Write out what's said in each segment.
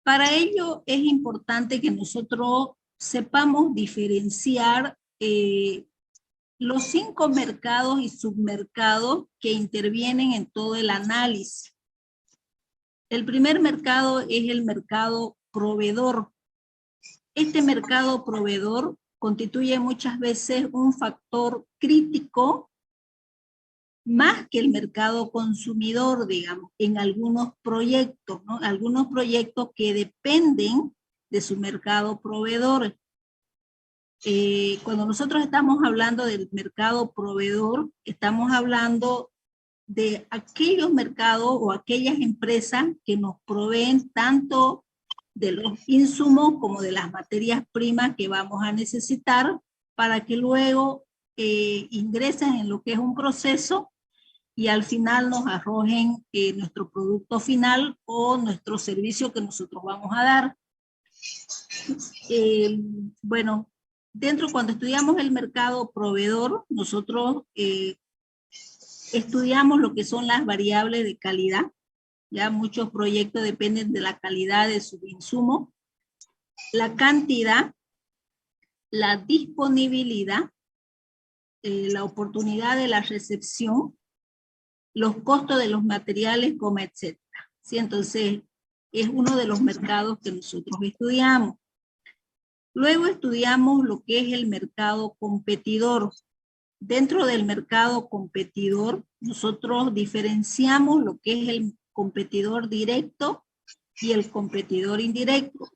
Para ello es importante que nosotros sepamos diferenciar los 5 mercados y submercados que intervienen en todo el análisis. El primer mercado es el mercado proveedor. Este mercado proveedor constituye muchas veces un factor crítico más que el mercado consumidor, digamos, en algunos proyectos, ¿no? Algunos proyectos que dependen de su mercado proveedor. Cuando nosotros estamos hablando del mercado proveedor, estamos hablando de aquellos mercados o aquellas empresas que nos proveen tanto de los insumos como de las materias primas que vamos a necesitar para que luego ingresen en lo que es un proceso y al final nos arrojen nuestro producto final o nuestro servicio que nosotros vamos a dar. Bueno, cuando estudiamos el mercado proveedor, nosotros estudiamos lo que son las variables de calidad. Ya muchos proyectos dependen de la calidad de su insumo, la cantidad, la disponibilidad, la oportunidad de la recepción, los costos de los materiales, etcétera. ¿Sí? Entonces, es uno de los mercados que nosotros estudiamos. Luego estudiamos lo que es el mercado competidor. Dentro del mercado competidor, nosotros diferenciamos lo que es el competidor directo y el competidor indirecto.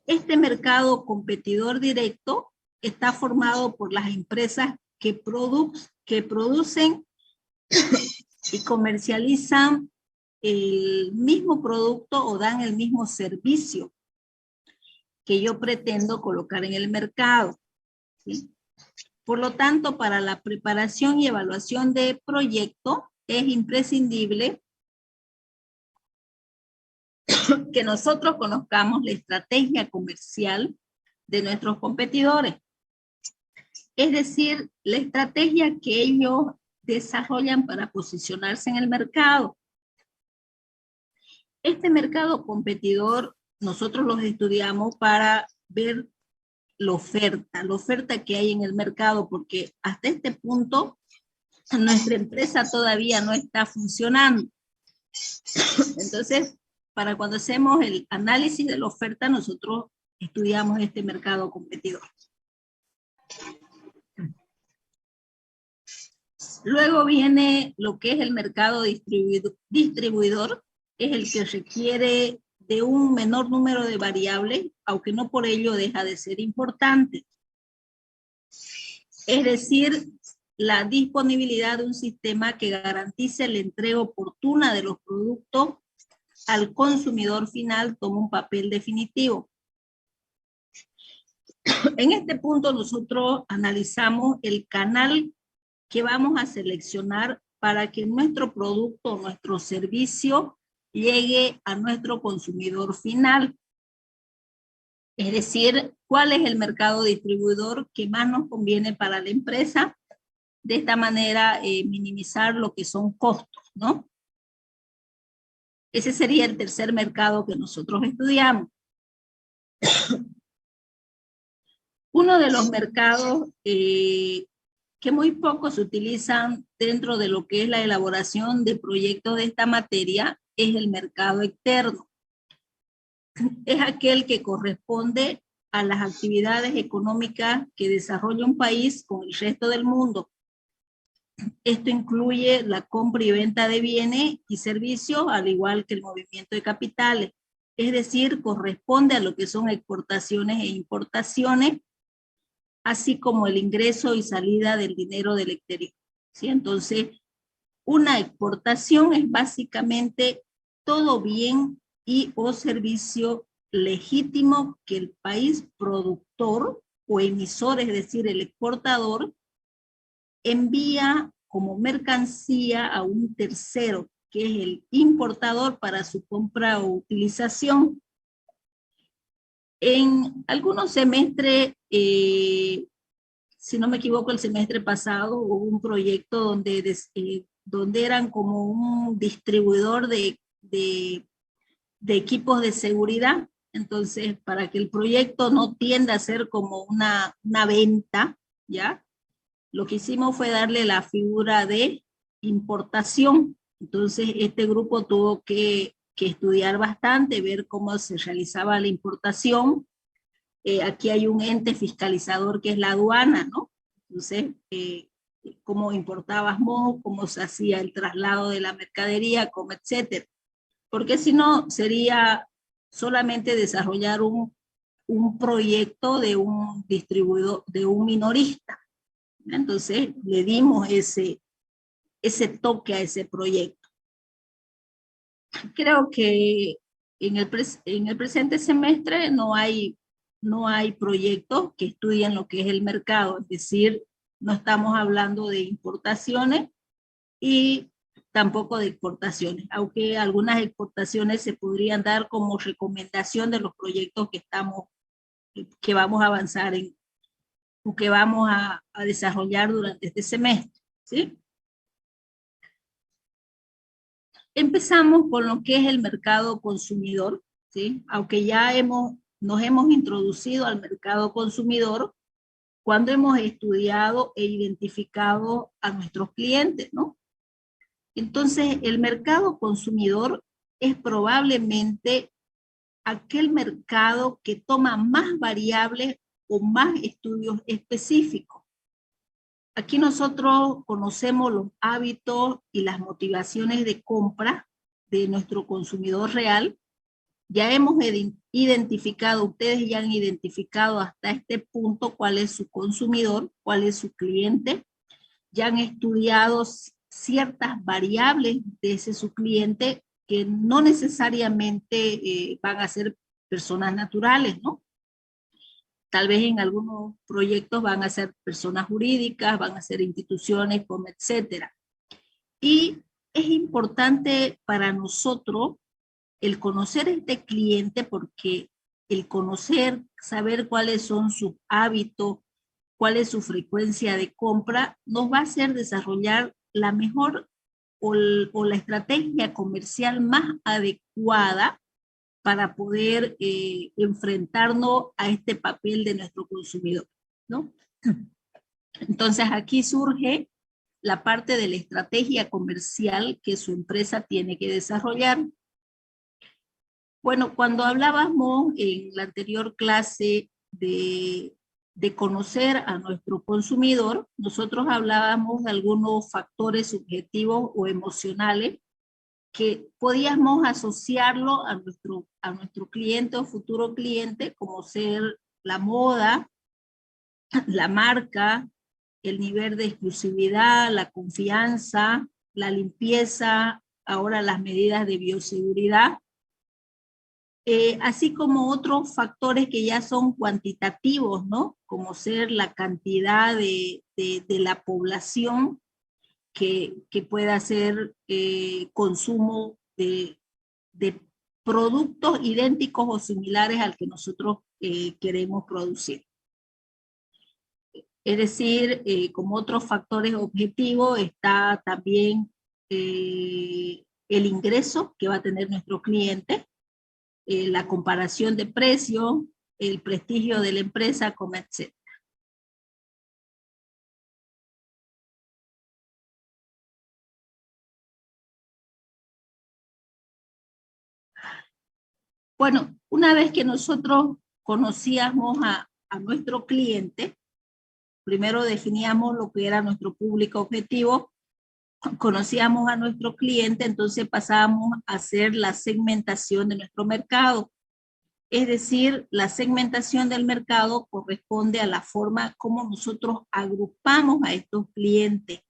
Este mercado competidor directo está formado por las empresas que producen y comercializan el mismo producto o dan el mismo servicio que yo pretendo colocar en el mercado, ¿sí? Por lo tanto, para la preparación y evaluación de proyecto es imprescindible que nosotros conozcamos la estrategia comercial de nuestros competidores. Es decir, la estrategia que ellos desarrollan para posicionarse en el mercado. Este mercado competidor nosotros los estudiamos para ver la oferta que hay en el mercado, porque hasta este punto nuestra empresa todavía no está funcionando. Entonces, para cuando hacemos el análisis de la oferta, nosotros estudiamos este mercado competidor. Luego viene lo que es el mercado distribuidor, es el que requiere de un menor número de variables, aunque no por ello deja de ser importante. Es decir, la disponibilidad de un sistema que garantice la entrega oportuna de los productos al consumidor final toma un papel definitivo. En este punto nosotros analizamos el canal que vamos a seleccionar para que nuestro producto, nuestro servicio llegue a nuestro consumidor final. Es decir, cuál es el mercado distribuidor que más nos conviene para la empresa. De esta manera, minimizar lo que son costos, ¿no? Ese sería el tercer mercado que nosotros estudiamos. Uno de los mercados que muy poco se utilizan dentro de lo que es la elaboración de proyectos de esta materia es el mercado externo. Es aquel que corresponde a las actividades económicas que desarrolla un país con el resto del mundo. Esto incluye la compra y venta de bienes y servicios, al igual que el movimiento de capitales. Es decir, corresponde a lo que son exportaciones e importaciones, así como el ingreso y salida del dinero del exterior. ¿Sí? Entonces, una exportación es básicamente todo bien y o servicio legítimo que el país productor o emisor, es decir, el exportador, envía como mercancía a un tercero, que es el importador, para su compra o utilización. En algunos semestres, si no me equivoco, el semestre pasado hubo un proyecto donde eran como un distribuidor de de equipos de seguridad. Entonces, para que el proyecto no tienda a ser como una venta, ¿ya? Lo que hicimos fue darle la figura de importación. Entonces, este grupo tuvo que estudiar bastante, ver cómo se realizaba la importación. Aquí hay un ente fiscalizador que es la aduana, ¿no? Entonces, cómo importábamos, cómo se hacía el traslado de la mercadería, cómo, etcétera. Porque si no, sería solamente desarrollar un proyecto de un distribuidor, de un minorista. Entonces, le dimos ese toque a ese proyecto. Creo que en el presente semestre no hay proyectos que estudien lo que es el mercado, es decir, no estamos hablando de importaciones y tampoco de exportaciones, aunque algunas exportaciones se podrían dar como recomendación de los proyectos que vamos a avanzar en, o que vamos a desarrollar durante este semestre, ¿sí? Empezamos con lo que es el mercado consumidor, ¿sí? Aunque ya nos hemos introducido al mercado consumidor cuando hemos estudiado e identificado a nuestros clientes, ¿no? Entonces, el mercado consumidor es probablemente aquel mercado que toma más variables o más estudios específicos. Aquí nosotros conocemos los hábitos y las motivaciones de compra de nuestro consumidor real. Ya hemos identificado, ustedes ya han identificado hasta este punto cuál es su consumidor, cuál es su cliente. Ya han estudiado ciertas variables de ese su cliente que no necesariamente van a ser personas naturales, ¿no? Tal vez en algunos proyectos van a ser personas jurídicas, van a ser instituciones, como etcétera. Y es importante para nosotros el conocer a este cliente porque el conocer, saber cuáles son sus hábitos, cuál es su frecuencia de compra, nos va a hacer desarrollar la mejor o la estrategia comercial más adecuada para poder enfrentarnos a este papel de nuestro consumidor, ¿no? Entonces aquí surge la parte de la estrategia comercial que su empresa tiene que desarrollar. Bueno, cuando hablábamos en la anterior clase de conocer a nuestro consumidor, nosotros hablábamos de algunos factores subjetivos o emocionales que podíamos asociarlo a nuestro cliente o futuro cliente, como ser la moda, la marca, el nivel de exclusividad, la confianza, la limpieza, ahora las medidas de bioseguridad, así como otros factores que ya son cuantitativos, ¿no? Como ser la cantidad de la población que pueda hacer consumo de productos idénticos o similares al que nosotros queremos producir. Es decir, como otros factores objetivos está también el ingreso que va a tener nuestro cliente, la comparación de precios, el prestigio de la empresa, como etc. Bueno, una vez que nosotros conocíamos a nuestro cliente, primero definíamos lo que era nuestro público objetivo, conocíamos a nuestro cliente, entonces pasábamos a hacer la segmentación de nuestro mercado. Es decir, la segmentación del mercado corresponde a la forma como nosotros agrupamos a estos clientes.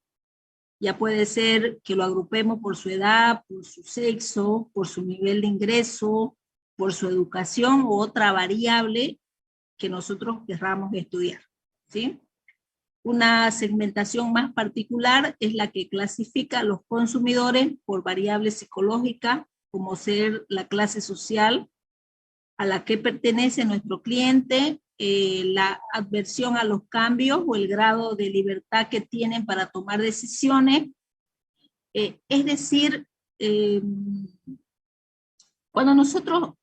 Ya puede ser que lo agrupemos por su edad, por su sexo, por su nivel de ingreso, por su educación u otra variable que nosotros querramos estudiar, ¿sí? Una segmentación más particular es la que clasifica a los consumidores por variables psicológicas, como ser la clase social a la que pertenece nuestro cliente, la adversión a los cambios o el grado de libertad que tienen para tomar decisiones. Es decir, Cuando nosotros,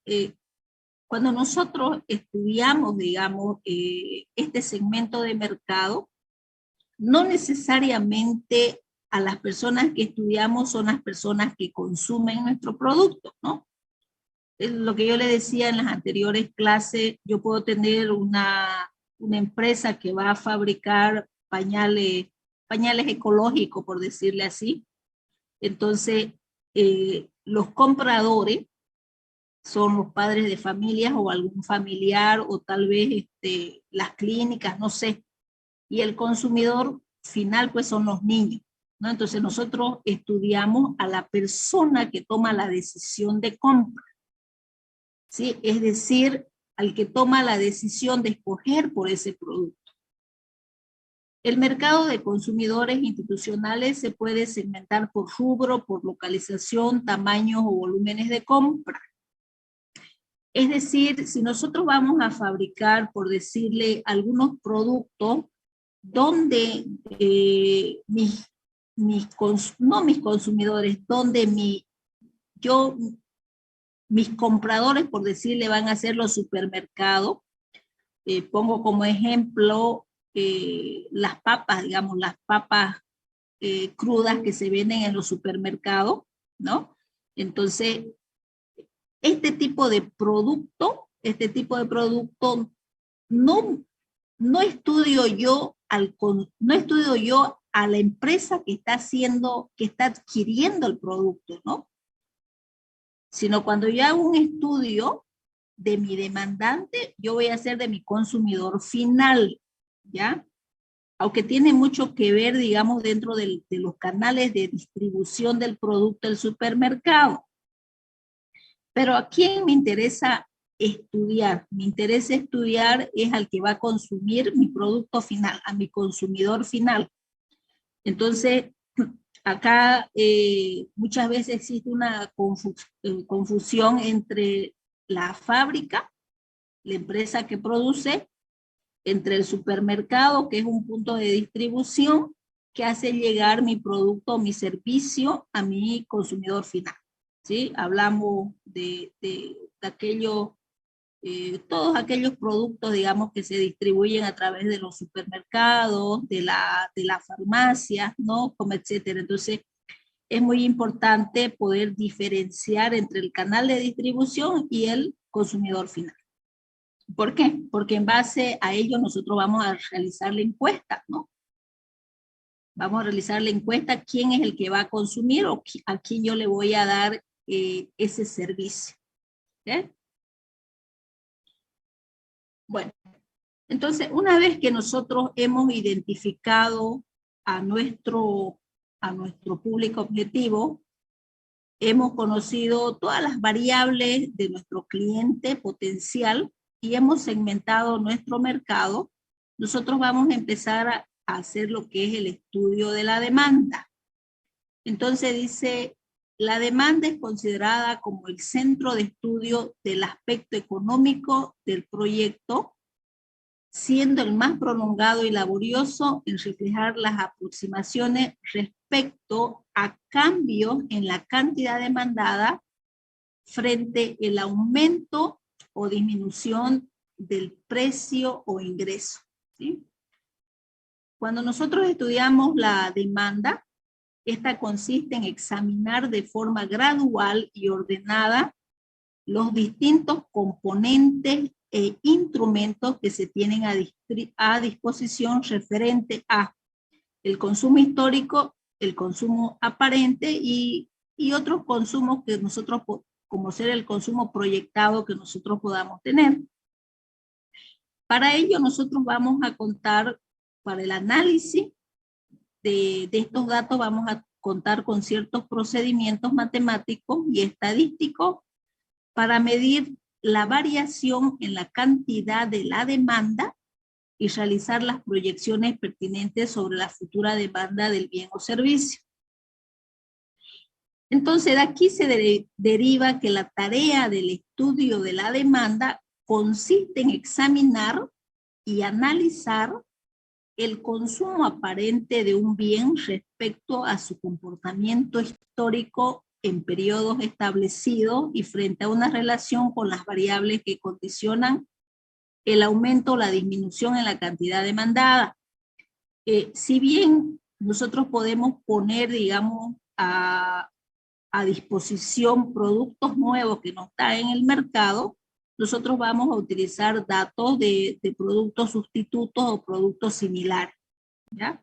cuando nosotros estudiamos, digamos, este segmento de mercado, no necesariamente a las personas que estudiamos son las personas que consumen nuestro producto, ¿no? Es lo que yo le decía en las anteriores clases, yo puedo tener una empresa que va a fabricar pañales ecológicos, por decirle así. Entonces, los compradores son los padres de familias o algún familiar o tal vez las clínicas, no sé. Y el consumidor final pues son los niños, ¿no? Entonces nosotros estudiamos a la persona que toma la decisión de compra, ¿sí? Es decir, al que toma la decisión de escoger por ese producto. El mercado de consumidores institucionales se puede segmentar por rubro, por localización, tamaños o volúmenes de compra. Es decir, si nosotros vamos a fabricar, por decirle, algunos productos donde no mis consumidores, donde mis compradores, por decirle, van a ser los supermercados. Pongo como ejemplo las papas, digamos, las papas crudas que se venden en los supermercados, ¿no? Entonces, este tipo de producto no estudio yo a la empresa que está adquiriendo el producto, ¿no? Sino cuando yo hago un estudio de mi demandante, yo voy a hacer de mi consumidor final, ¿ya? Aunque tiene mucho que ver, digamos, dentro de los canales de distribución del producto del supermercado. Pero ¿a quién me interesa estudiar? Me interesa estudiar es al que va a consumir mi producto final, a mi consumidor final. Entonces, acá muchas veces existe una confusión entre la fábrica, la empresa que produce, entre el supermercado, que es un punto de distribución, que hace llegar mi producto, mi servicio a mi consumidor final. ¿Sí? Hablamos de aquellos, todos aquellos productos, digamos, que se distribuyen a través de los supermercados, de la farmacia, ¿no? Como etcétera. Entonces, es muy importante poder diferenciar entre el canal de distribución y el consumidor final. ¿Por qué? Porque en base a ello nosotros vamos a realizar la encuesta, ¿no? Vamos a realizar la encuesta, quién es el que va a consumir o a quién yo le voy a dar ese servicio. ¿Okay? Bueno, entonces una vez que nosotros hemos identificado a nuestro público objetivo, hemos conocido todas las variables de nuestro cliente potencial y hemos segmentado nuestro mercado, nosotros vamos a empezar a hacer lo que es el estudio de la demanda. Entonces dice, la demanda es considerada como el centro de estudio del aspecto económico del proyecto, siendo el más prolongado y laborioso en reflejar las aproximaciones respecto a cambios en la cantidad demandada frente al aumento o disminución del precio o ingreso, ¿sí? Cuando nosotros estudiamos la demanda, esta consiste en examinar de forma gradual y ordenada los distintos componentes e instrumentos que se tienen a disposición referente a el consumo histórico, el consumo aparente y otros consumos que nosotros, como ser el consumo proyectado que nosotros podamos tener. Para ello nosotros vamos a contar, para el análisis de estos datos, vamos a contar con ciertos procedimientos matemáticos y estadísticos para medir la variación en la cantidad de la demanda y realizar las proyecciones pertinentes sobre la futura demanda del bien o servicio. Entonces, de aquí se deriva que la tarea del estudio de la demanda consiste en examinar y analizar el consumo aparente de un bien respecto a su comportamiento histórico en periodos establecidos y frente a una relación con las variables que condicionan el aumento o la disminución en la cantidad demandada. Si bien nosotros podemos poner, digamos, a disposición productos nuevos que no están en el mercado, nosotros vamos a utilizar datos de productos sustitutos o productos similares, ¿ya?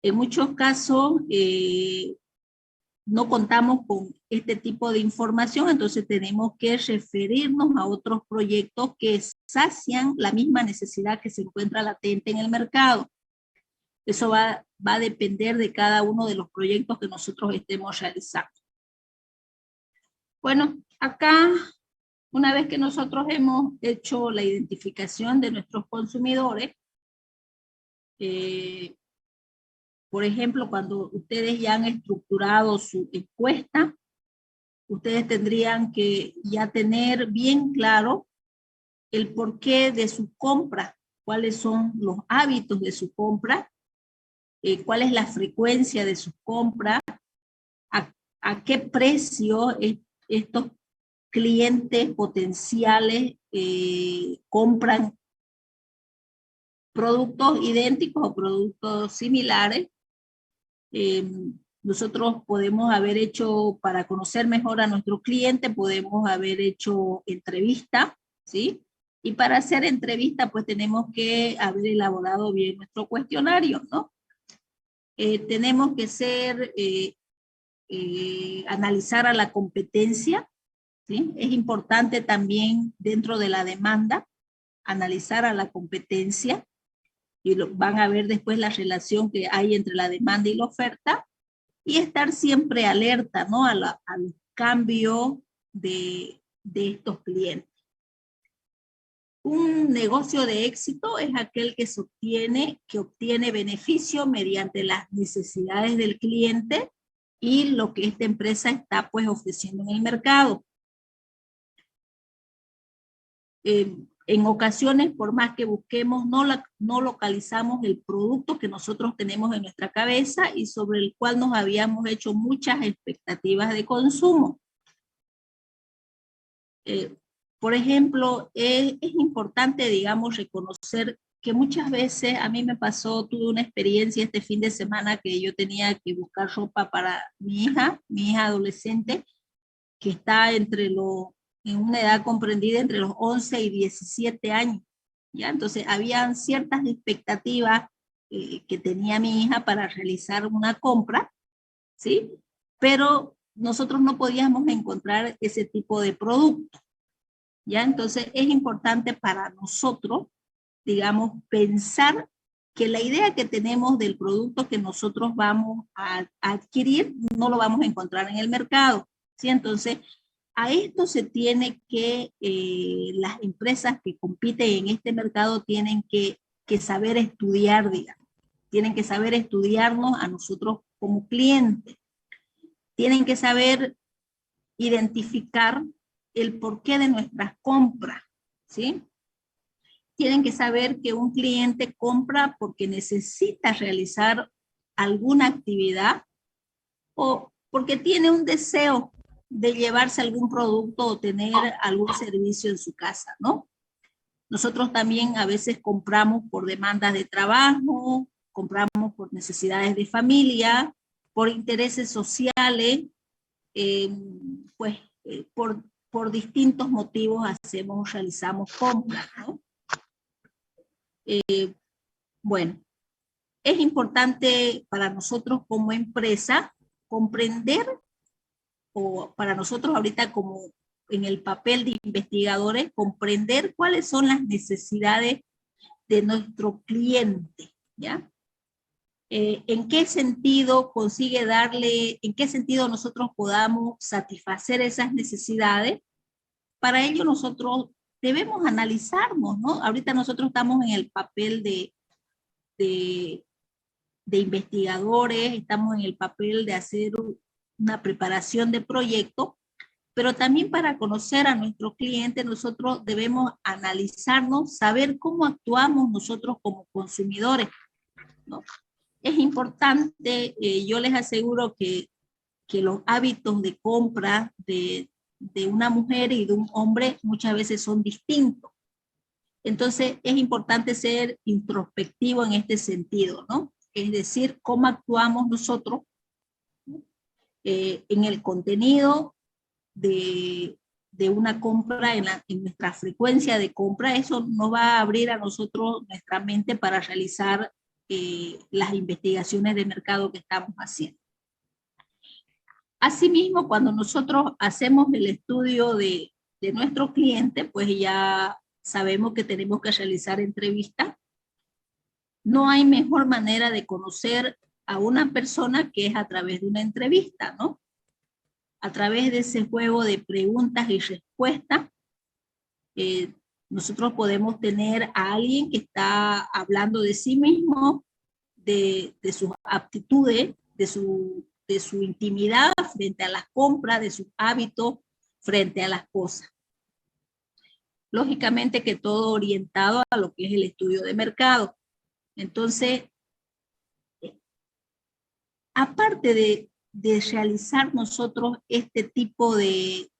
En muchos casos no contamos con este tipo de información, entonces tenemos que referirnos a otros proyectos que sacian la misma necesidad que se encuentra latente en el mercado. Eso va a depender de cada uno de los proyectos que nosotros estemos realizando. Bueno, acá, una vez que nosotros hemos hecho la identificación de nuestros consumidores, por ejemplo, cuando ustedes ya han estructurado su encuesta, ustedes tendrían que ya tener bien claro el porqué de su compra, cuáles son los hábitos de su compra, cuál es la frecuencia de su compra, a qué precio estos clientes potenciales compran productos idénticos o productos similares. Nosotros podemos haber hecho, para conocer mejor a nuestro cliente, podemos haber hecho entrevista, ¿sí? Y para hacer entrevista, pues tenemos que haber elaborado bien nuestro cuestionario, ¿no? Tenemos que analizar a la competencia, ¿sí? Es importante también dentro de la demanda, analizar a la competencia, y van a ver después la relación que hay entre la demanda y la oferta, y estar siempre alerta, ¿no? al cambio de estos clientes. Un negocio de éxito es aquel que obtiene beneficio mediante las necesidades del cliente y lo que esta empresa está pues ofreciendo en el mercado. En ocasiones, por más que busquemos, no localizamos el producto que nosotros tenemos en nuestra cabeza y sobre el cual nos habíamos hecho muchas expectativas de consumo. Por ejemplo, es importante, digamos, reconocer que muchas veces, a mí me pasó, tuve una experiencia este fin de semana que yo tenía que buscar ropa para mi hija adolescente, que está en una edad comprendida entre los 11 y 17 años, ¿ya? Entonces, habían ciertas expectativas que tenía mi hija para realizar una compra, ¿sí? Pero nosotros no podíamos encontrar ese tipo de producto, ¿ya? Entonces, es importante para nosotros, digamos, pensar que la idea que tenemos del producto que nosotros vamos a adquirir no lo vamos a encontrar en el mercado, ¿sí? Entonces, a esto se tiene que, las empresas que compiten en este mercado tienen que saber estudiar, digamos. Tienen que saber estudiarnos a nosotros como clientes. Tienen que saber identificar el porqué de nuestras compras, ¿sí? Tienen que saber que un cliente compra porque necesita realizar alguna actividad o porque tiene un deseo de llevarse algún producto o tener algún servicio en su casa, ¿no? Nosotros también a veces compramos por demandas de trabajo, compramos por necesidades de familia, por intereses sociales, pues por distintos motivos realizamos compras, ¿no? Bueno, es importante para nosotros como empresa comprender, o para nosotros ahorita como en el papel de investigadores, comprender cuáles son las necesidades de nuestro cliente, ¿ya? ¿En qué sentido en qué sentido nosotros podamos satisfacer esas necesidades? Para ello nosotros debemos analizarnos, ¿no? Ahorita nosotros estamos en el papel de investigadores, estamos en el papel de hacer una preparación de proyecto, pero también para conocer a nuestro cliente nosotros debemos analizarnos, saber cómo actuamos nosotros como consumidores, ¿no? Es importante, yo les aseguro que que los hábitos de compra de una mujer y de un hombre muchas veces son distintos. Entonces es importante ser introspectivo en este sentido, ¿no? Es decir, cómo actuamos nosotros en el contenido de una compra, en nuestra frecuencia de compra. Eso nos va a abrir a nosotros nuestra mente para realizar las investigaciones de mercado que estamos haciendo. Asimismo, cuando nosotros hacemos el estudio de nuestro cliente, pues ya sabemos que tenemos que realizar entrevistas. No hay mejor manera de conocer a una persona que es a través de una entrevista, ¿no? A través de ese juego de preguntas y respuestas, nosotros podemos tener a alguien que está hablando de sí mismo, de sus aptitudes, de su intimidad frente a las compras, de sus hábitos frente a las cosas. Lógicamente que todo orientado a lo que es el estudio de mercado. Entonces, aparte de realizar nosotros este tipo de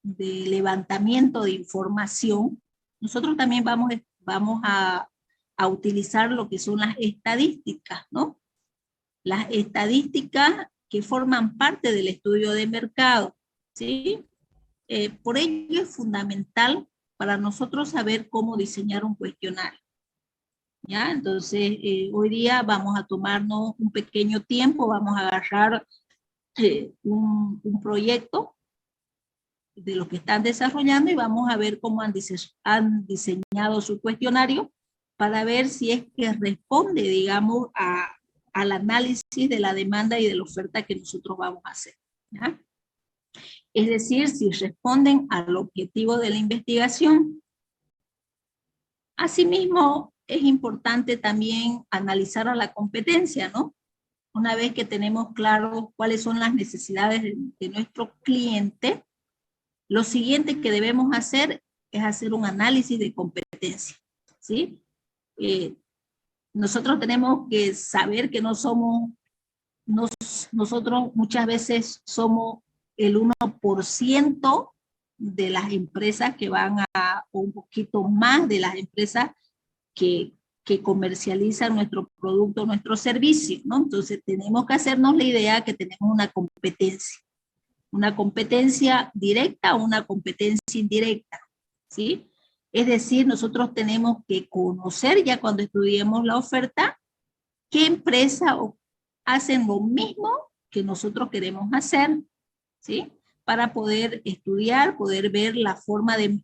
levantamiento de información, nosotros también vamos a utilizar lo que son las estadísticas, ¿no? Las estadísticas que forman parte del estudio de mercado, ¿sí? Por ello es fundamental para nosotros saber cómo diseñar un cuestionario. ¿Ya? Entonces, hoy día vamos a tomarnos un pequeño tiempo, vamos a agarrar un proyecto de lo que están desarrollando y vamos a ver cómo han diseñado su cuestionario para ver si es que responde, digamos, al análisis de la demanda y de la oferta que nosotros vamos a hacer. ¿Ya? Es decir, si responden al objetivo de la investigación. Asimismo, es importante también analizar a la competencia, ¿no? Una vez que tenemos claro cuáles son las necesidades de nuestro cliente, lo siguiente que debemos hacer es hacer un análisis de competencia, ¿sí? Nosotros tenemos que saber que nosotros muchas veces somos el 1% de las empresas que van o un poquito más de las empresas que comercializan nuestro producto, nuestro servicio, ¿no? Entonces tenemos que hacernos la idea que tenemos una competencia directa o una competencia indirecta, ¿sí? Es decir, nosotros tenemos que conocer ya cuando estudiemos la oferta qué empresa hacen lo mismo que nosotros queremos hacer, ¿sí? Para poder estudiar, poder ver la forma de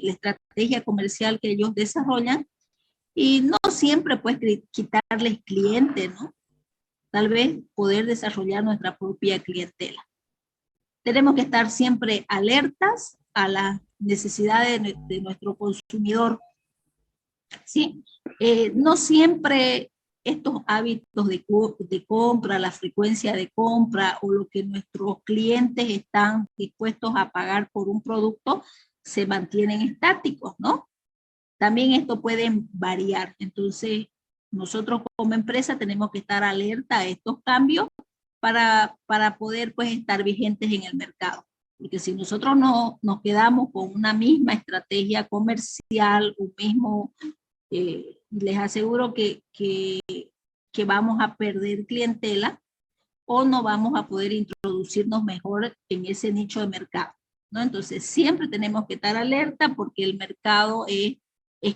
la estrategia comercial que ellos desarrollan. Y no siempre pues quitarles clientes, ¿no? Tal vez poder desarrollar nuestra propia clientela. Tenemos que estar siempre alertas a las necesidades de nuestro consumidor, ¿sí? No siempre estos hábitos de compra, la frecuencia de compra o lo que nuestros clientes están dispuestos a pagar por un producto se mantienen estáticos, ¿no? También esto puede variar. Entonces, nosotros como empresa tenemos que estar alerta a estos cambios para poder pues estar vigentes en el mercado. Porque si nosotros nos quedamos con una misma estrategia comercial, un mismo, les aseguro que vamos a perder clientela o no vamos a poder introducirnos mejor en ese nicho de mercado, ¿no? Entonces, siempre tenemos que estar alerta porque el mercado es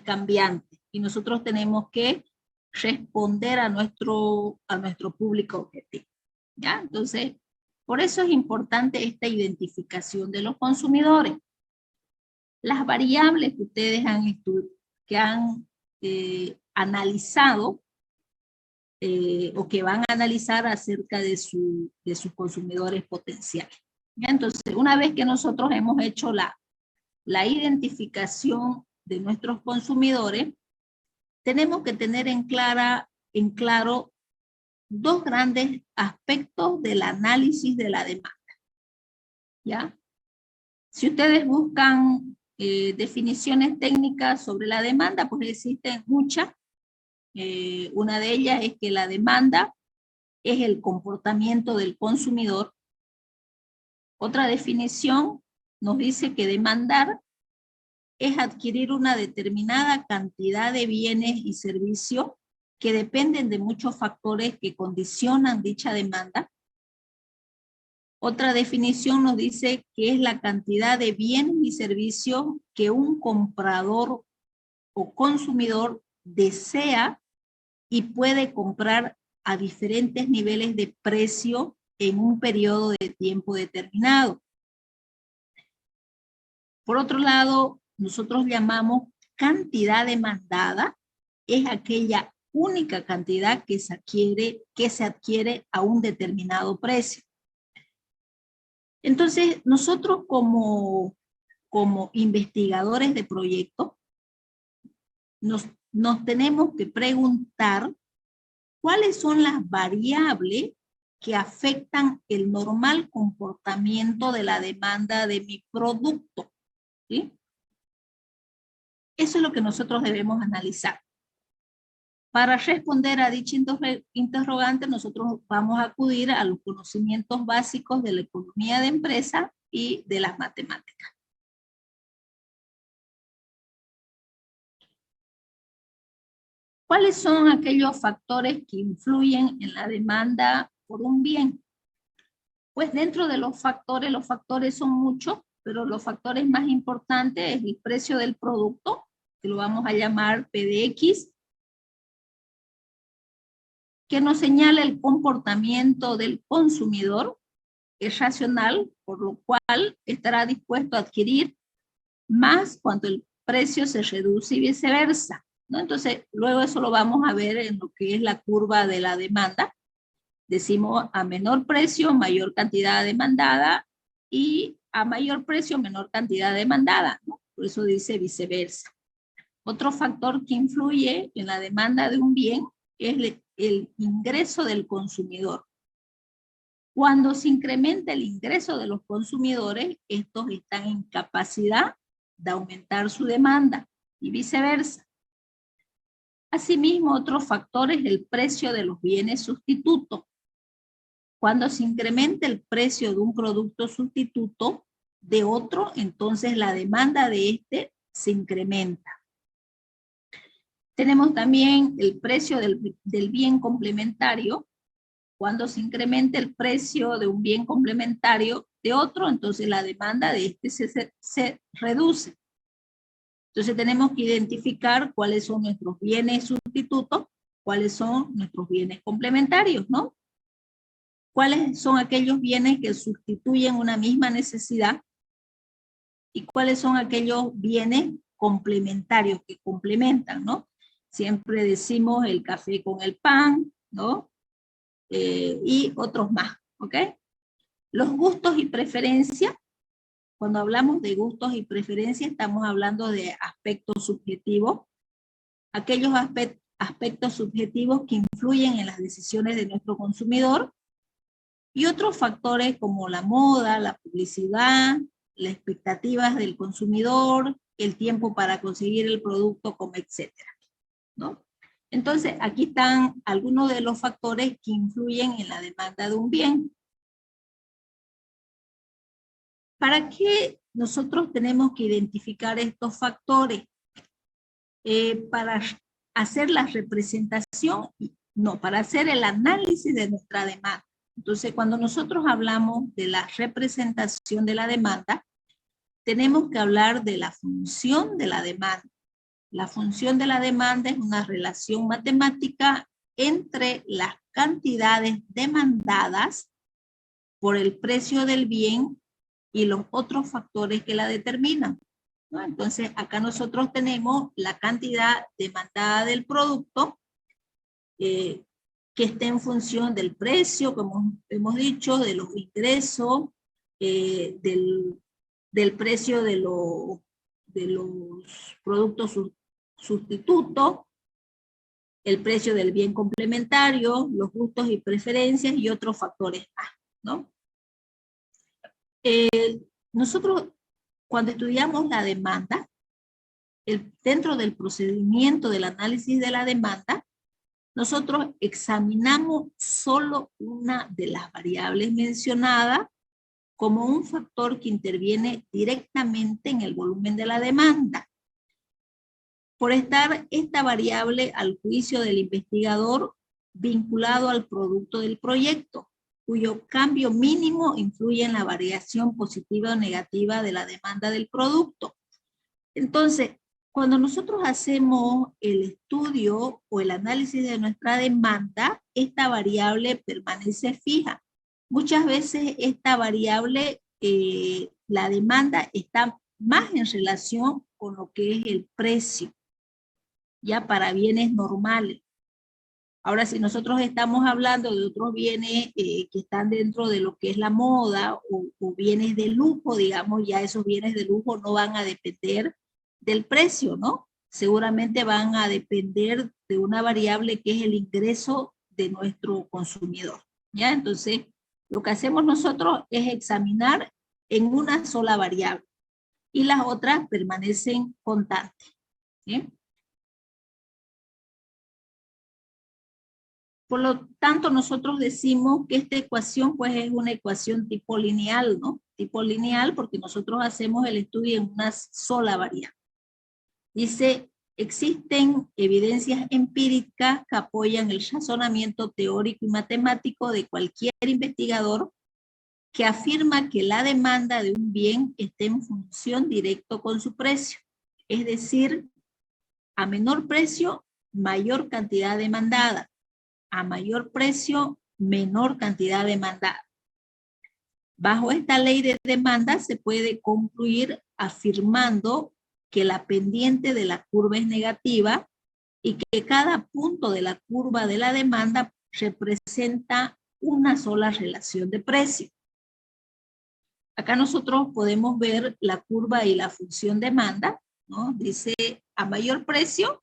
cambiante y nosotros tenemos que responder a nuestro público objetivo, ¿ya? Entonces, por eso es importante esta identificación de los consumidores. Las variables que ustedes han analizado o que van a analizar acerca de sus consumidores potenciales. ¿Ya? Entonces, una vez que nosotros hemos hecho la identificación de nuestros consumidores, tenemos que tener en claro dos grandes aspectos del análisis de la demanda. ¿Ya? Si ustedes buscan definiciones técnicas sobre la demanda, pues existen muchas. Una de ellas es que la demanda es el comportamiento del consumidor. Otra definición nos dice que demandar es adquirir una determinada cantidad de bienes y servicios que dependen de muchos factores que condicionan dicha demanda. Otra definición nos dice que es la cantidad de bienes y servicios que un comprador o consumidor desea y puede comprar a diferentes niveles de precio en un periodo de tiempo determinado. Por otro lado, nosotros llamamos cantidad demandada, es aquella única cantidad que se adquiere a un determinado precio. Entonces, nosotros como investigadores de proyectos, nos tenemos que preguntar cuáles son las variables que afectan el normal comportamiento de la demanda de mi producto, ¿sí? Eso es lo que nosotros debemos analizar. Para responder a dicha interrogante, nosotros vamos a acudir a los conocimientos básicos de la economía de empresa y de las matemáticas. ¿Cuáles son aquellos factores que influyen en la demanda por un bien? Pues dentro de los factores son muchos, pero los factores más importantes es el precio del producto, que lo vamos a llamar PDX, que nos señala el comportamiento del consumidor, es racional, por lo cual estará dispuesto a adquirir más cuando el precio se reduce y viceversa, ¿no? Entonces, luego eso lo vamos a ver en lo que es la curva de la demanda. Decimos a menor precio, mayor cantidad demandada, y a mayor precio, menor cantidad demandada, ¿no? Por eso dice viceversa. Otro factor que influye en la demanda de un bien es el ingreso del consumidor. Cuando se incrementa el ingreso de los consumidores, estos están en capacidad de aumentar su demanda y viceversa. Asimismo, otro factor es el precio de los bienes sustitutos. Cuando se incrementa el precio de un producto sustituto de otro, entonces la demanda de este se incrementa. Tenemos también el precio del bien complementario. Cuando se incrementa el precio de un bien complementario de otro, entonces la demanda de este se reduce. Entonces tenemos que identificar cuáles son nuestros bienes sustitutos, cuáles son nuestros bienes complementarios, ¿no? Cuáles son aquellos bienes que sustituyen una misma necesidad y cuáles son aquellos bienes complementarios que complementan, ¿no? Siempre decimos el café con el pan, ¿no? Y otros más, ¿ok? Los gustos y preferencias. Cuando hablamos de gustos y preferencias, estamos hablando de aspectos subjetivos, aquellos aspectos subjetivos que influyen en las decisiones de nuestro consumidor, y otros factores como la moda, la publicidad, las expectativas del consumidor, el tiempo para conseguir el producto, como etcétera, ¿no? Entonces, aquí están algunos de los factores que influyen en la demanda de un bien. ¿Para qué nosotros tenemos que identificar estos factores? Para hacer la representación, no, para hacer el análisis de nuestra demanda. Entonces, cuando nosotros hablamos de la representación de la demanda, tenemos que hablar de la función de la demanda. La función de la demanda es una relación matemática entre las cantidades demandadas por el precio del bien y los otros factores que la determinan, ¿no? Entonces, acá nosotros tenemos la cantidad demandada del producto, que está en función del precio, como hemos dicho, de los ingresos, del precio de los productos sustitutos, el precio del bien complementario, los gustos y preferencias y otros factores más, ¿no? Nosotros, cuando estudiamos la demanda, dentro del procedimiento del análisis de la demanda, nosotros examinamos solo una de las variables mencionadas como un factor que interviene directamente en el volumen de la demanda. Por estar esta variable al juicio del investigador vinculado al producto del proyecto, cuyo cambio mínimo influye en la variación positiva o negativa de la demanda del producto. Entonces, cuando nosotros hacemos el estudio o el análisis de nuestra demanda, esta variable permanece fija. Muchas veces esta variable, la demanda está más en relación con lo que es el precio, ya para bienes normales. Ahora, si nosotros estamos hablando de otros bienes que están dentro de lo que es la moda o bienes de lujo, digamos, ya esos bienes de lujo no van a depender del precio, ¿no? Seguramente van a depender de una variable que es el ingreso de nuestro consumidor, ¿ya? Entonces, lo que hacemos nosotros es examinar en una sola variable y las otras permanecen constantes, ¿sí? Por lo tanto, nosotros decimos que esta ecuación pues es una ecuación tipo lineal, ¿no? Tipo lineal porque nosotros hacemos el estudio en una sola variable. Dice, existen evidencias empíricas que apoyan el razonamiento teórico y matemático de cualquier investigador que afirma que la demanda de un bien está en función directa con su precio. Es decir, a menor precio, mayor cantidad demandada. A mayor precio, menor cantidad demandada. Bajo esta ley de demanda se puede concluir afirmando que la pendiente de la curva es negativa y que cada punto de la curva de la demanda representa una sola relación de precio. Acá nosotros podemos ver la curva y la función demanda, ¿no? Dice a mayor precio,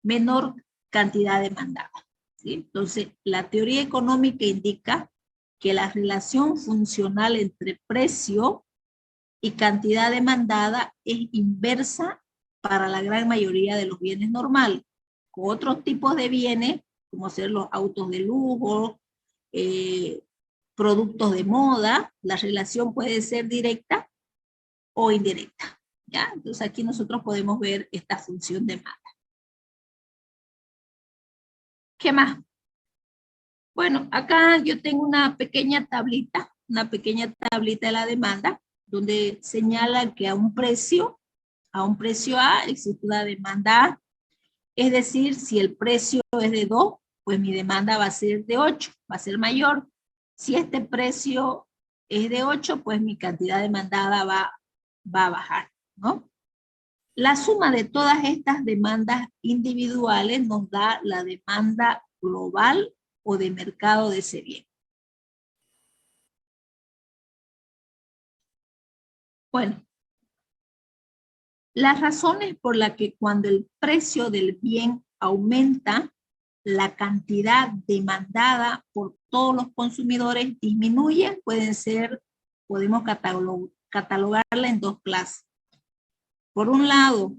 menor cantidad demandada. ¿Sí? Entonces, la teoría económica indica que la relación funcional entre precio y cantidad demandada es inversa para la gran mayoría de los bienes normales. Con otros tipos de bienes, como ser los autos de lujo, productos de moda, la relación puede ser directa o indirecta, ¿ya? Entonces aquí nosotros podemos ver esta función demanda. ¿Qué más? Bueno, acá yo tengo una pequeña tablita de la demanda, donde señala que a un precio A existe una demanda A. Es decir, si el precio es de 2, pues mi demanda va a ser de 8, va a ser mayor. Si este precio es de 8, pues mi cantidad demandada va a bajar, ¿no? La suma de todas estas demandas individuales nos da la demanda global o de mercado de ese bien. Bueno, las razones por las que cuando el precio del bien aumenta, la cantidad demandada por todos los consumidores disminuye, podemos catalogarla en dos clases. Por un lado,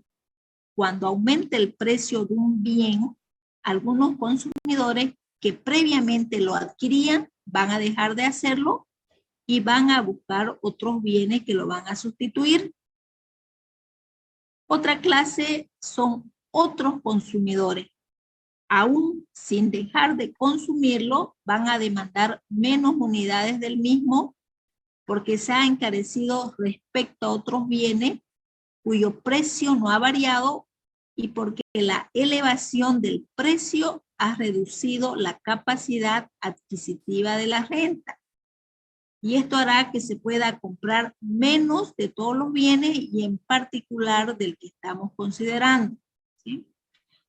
cuando aumenta el precio de un bien, algunos consumidores que previamente lo adquirían van a dejar de hacerlo y van a buscar otros bienes que lo van a sustituir. Otra clase son otros consumidores. Aún sin dejar de consumirlo, van a demandar menos unidades del mismo porque se ha encarecido respecto a otros bienes cuyo precio no ha variado y porque la elevación del precio ha reducido la capacidad adquisitiva de la renta. Y esto hará que se pueda comprar menos de todos los bienes y en particular del que estamos considerando, ¿sí?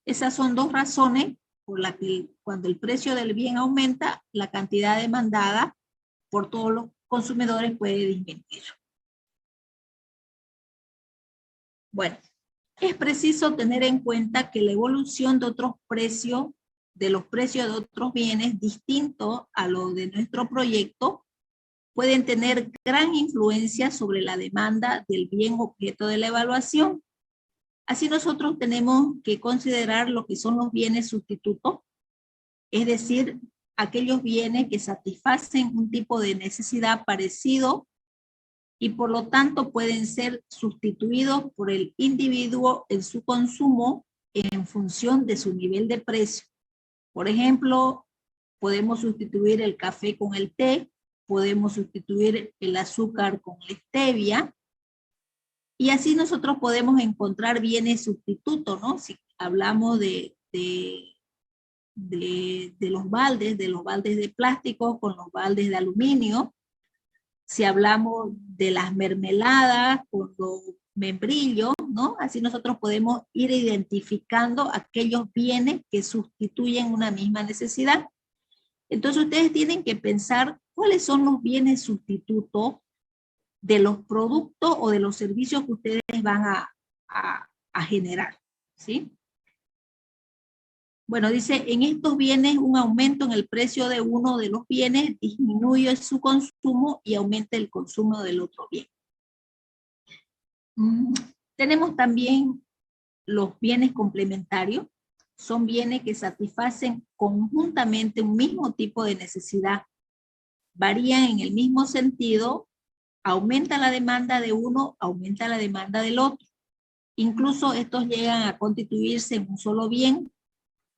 Esas son dos razones por las que cuando el precio del bien aumenta, la cantidad demandada por todos los consumidores puede disminuir. Bueno, es preciso tener en cuenta que la evolución de otros precios, de los precios de otros bienes distintos a los de nuestro proyecto, pueden tener gran influencia sobre la demanda del bien objeto de la evaluación. Así nosotros tenemos que considerar lo que son los bienes sustitutos, es decir, aquellos bienes que satisfacen un tipo de necesidad parecido y por lo tanto pueden ser sustituidos por el individuo en su consumo en función de su nivel de precio. Por ejemplo, podemos sustituir el café con el té, podemos sustituir el azúcar con la stevia, y así nosotros podemos encontrar bienes sustitutos, ¿no? Si hablamos de los baldes de plástico con los baldes de aluminio, si hablamos de las mermeladas con los membrillos, ¿no? Así nosotros podemos ir identificando aquellos bienes que sustituyen una misma necesidad. Entonces ustedes tienen que pensar cuáles son los bienes sustitutos de los productos o de los servicios que ustedes van a generar, ¿sí? Bueno, dice, en estos bienes un aumento en el precio de uno de los bienes disminuye su consumo y aumenta el consumo del otro bien. Tenemos también los bienes complementarios. Son bienes que satisfacen conjuntamente un mismo tipo de necesidad. Varían en el mismo sentido, aumenta la demanda de uno, aumenta la demanda del otro. Incluso estos llegan a constituirse en un solo bien,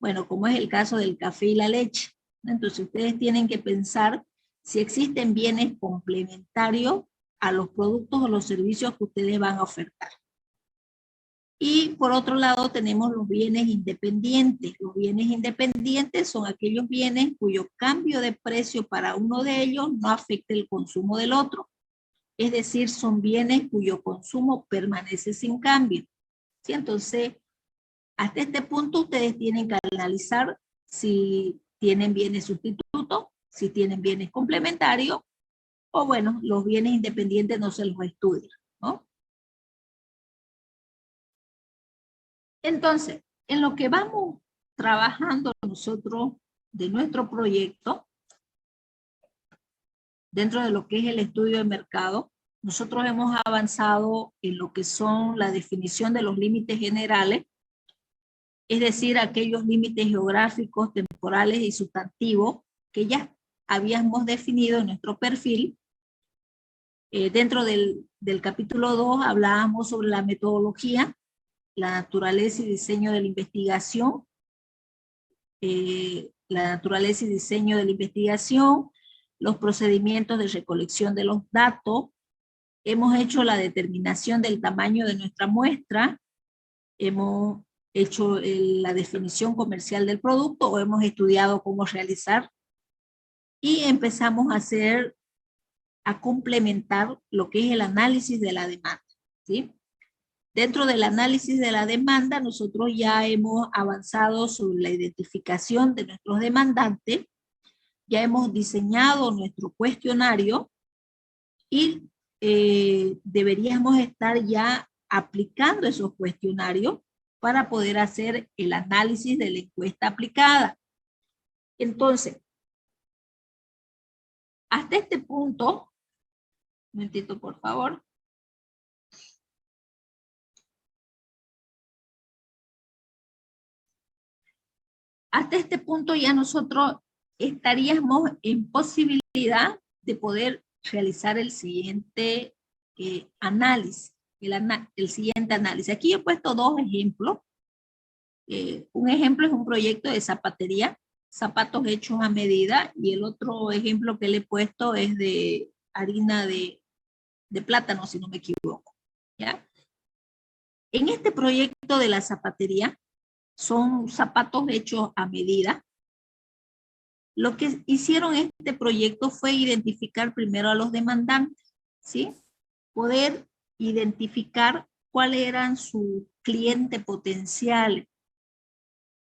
bueno, como es el caso del café y la leche. Entonces ustedes tienen que pensar si existen bienes complementarios a los productos o los servicios que ustedes van a ofertar. Y por otro lado tenemos los bienes independientes. Los bienes independientes son aquellos bienes cuyo cambio de precio para uno de ellos no afecta el consumo del otro. Es decir, son bienes cuyo consumo permanece sin cambio. ¿Sí? Entonces, hasta este punto ustedes tienen que analizar si tienen bienes sustitutos, si tienen bienes complementarios, o bueno, los bienes independientes no se los estudian, ¿no? Entonces, en lo que vamos trabajando nosotros de nuestro proyecto, dentro de lo que es el estudio de mercado, nosotros hemos avanzado en lo que son la definición de los límites generales, es decir, aquellos límites geográficos, temporales y sustantivos que ya habíamos definido en nuestro perfil. Dentro del capítulo 2 hablábamos sobre la metodología, la naturaleza y diseño de la investigación, los procedimientos de recolección de los datos. Hemos hecho la determinación del tamaño de nuestra muestra, hemos hecho la definición comercial del producto o hemos estudiado cómo realizar y empezamos a complementar lo que es el análisis de la demanda, ¿sí? Dentro del análisis de la demanda, nosotros ya hemos avanzado sobre la identificación de nuestros demandantes, ya hemos diseñado nuestro cuestionario y deberíamos estar ya aplicando esos cuestionarios para poder hacer el análisis de la encuesta aplicada. Entonces, hasta este punto, un momentito por favor. Hasta este punto ya nosotros estaríamos en posibilidad de poder realizar el siguiente análisis, el siguiente análisis. Aquí he puesto dos ejemplos. Un ejemplo es un proyecto de zapatería, zapatos hechos a medida, y el otro ejemplo que le he puesto es de harina de plátano, si no me equivoco, ¿ya? En este proyecto de la zapatería, son zapatos hechos a medida. Lo que hicieron este proyecto fue identificar primero a los demandantes, ¿sí? Poder identificar cuáles eran sus clientes potenciales.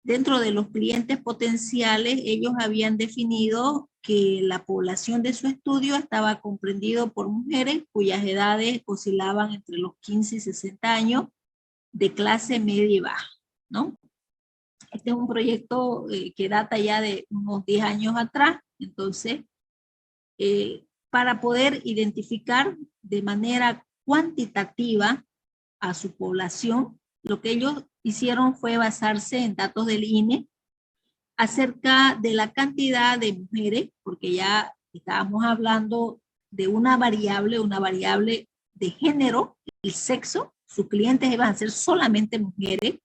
Dentro de los clientes potenciales, ellos habían definido que la población de su estudio estaba comprendido por mujeres cuyas edades oscilaban entre los 15 y 60 años, de clase media y baja, ¿no? Este es un proyecto que data ya de unos 10 años atrás, entonces, para poder identificar de manera cuantitativa a su población, lo que ellos hicieron fue basarse en datos del INE acerca de la cantidad de mujeres, porque ya estábamos hablando de una variable de género, el sexo, sus clientes iban a ser solamente mujeres.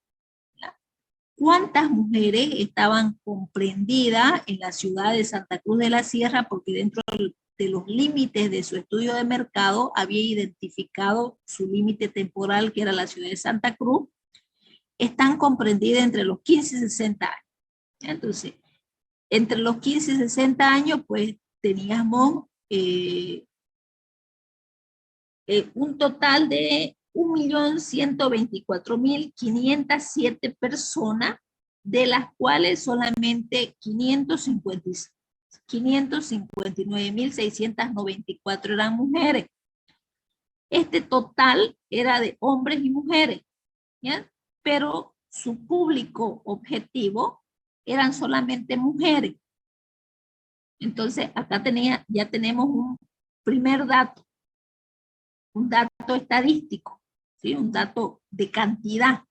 ¿Cuántas mujeres estaban comprendidas en la ciudad de Santa Cruz de la Sierra? Porque dentro de los límites de su estudio de mercado había identificado su límite temporal, que era la ciudad de Santa Cruz. Están comprendidas entre los 15 y 60 años. Entonces, entre los 15 y 60 años, pues teníamos un total de 1.124.507 personas, de las cuales solamente 559.694 eran mujeres. Este total era de hombres y mujeres, ¿ya? Pero su público objetivo eran solamente mujeres. Entonces, acá ya tenemos un primer dato, un dato estadístico, ¿sí? Un dato de cantidad.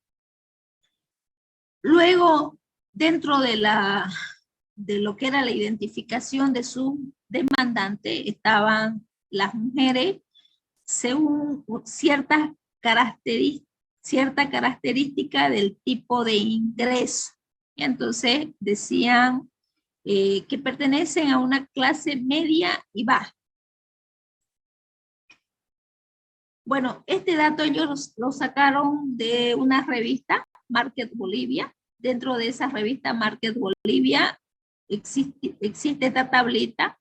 Luego, dentro de lo que era la identificación de su demandante, estaban las mujeres según cierta característica del tipo de ingreso. Y entonces decían que pertenecen a una clase media y baja. Bueno, este dato ellos lo sacaron de una revista, Market Bolivia. Dentro de esa revista Market Bolivia existe esta tablita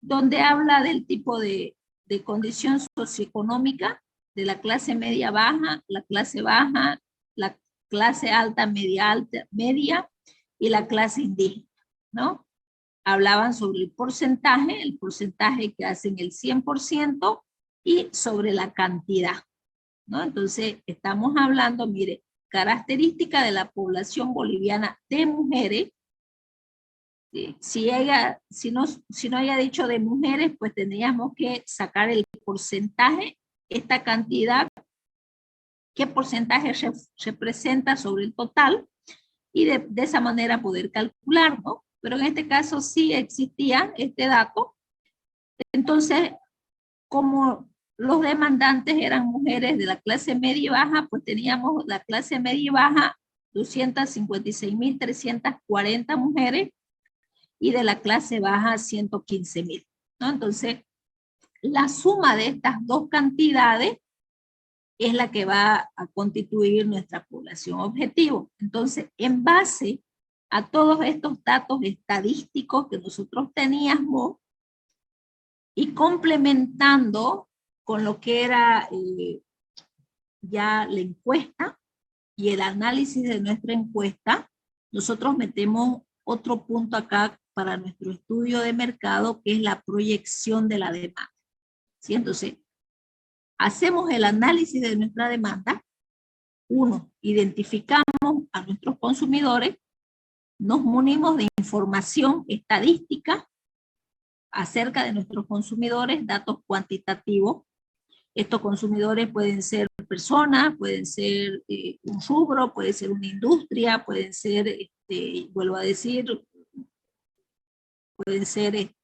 donde habla del tipo de condición socioeconómica de la clase media baja, la clase baja, la clase alta, media y la clase indígena, ¿no? Hablaban sobre el porcentaje que hacen el 100% y sobre la cantidad, ¿no? Entonces, estamos hablando, mire, característica de la población boliviana de mujeres. Si no haya dicho de mujeres, pues tendríamos que sacar el porcentaje, esta cantidad, qué porcentaje representa sobre el total, y de esa manera poder calcular, ¿no? Pero en este caso sí existía este dato. Entonces, como los demandantes eran mujeres de la clase media y baja, pues teníamos la clase media y baja, 256.340 mujeres, y de la clase baja 115.000, ¿no? Entonces, la suma de estas dos cantidades es la que va a constituir nuestra población objetivo. Entonces, en base a todos estos datos estadísticos que nosotros teníamos y complementando con lo que era ya la encuesta y el análisis de nuestra encuesta, nosotros metemos otro punto acá para nuestro estudio de mercado, que es la proyección de la demanda. ¿Sí? Entonces, hacemos el análisis de nuestra demanda. Uno, identificamos a nuestros consumidores, nos munimos de información estadística acerca de nuestros consumidores, datos cuantitativos. Estos consumidores pueden ser personas, pueden ser un rubro, puede ser una industria, pueden ser, vuelvo a decir, pueden ser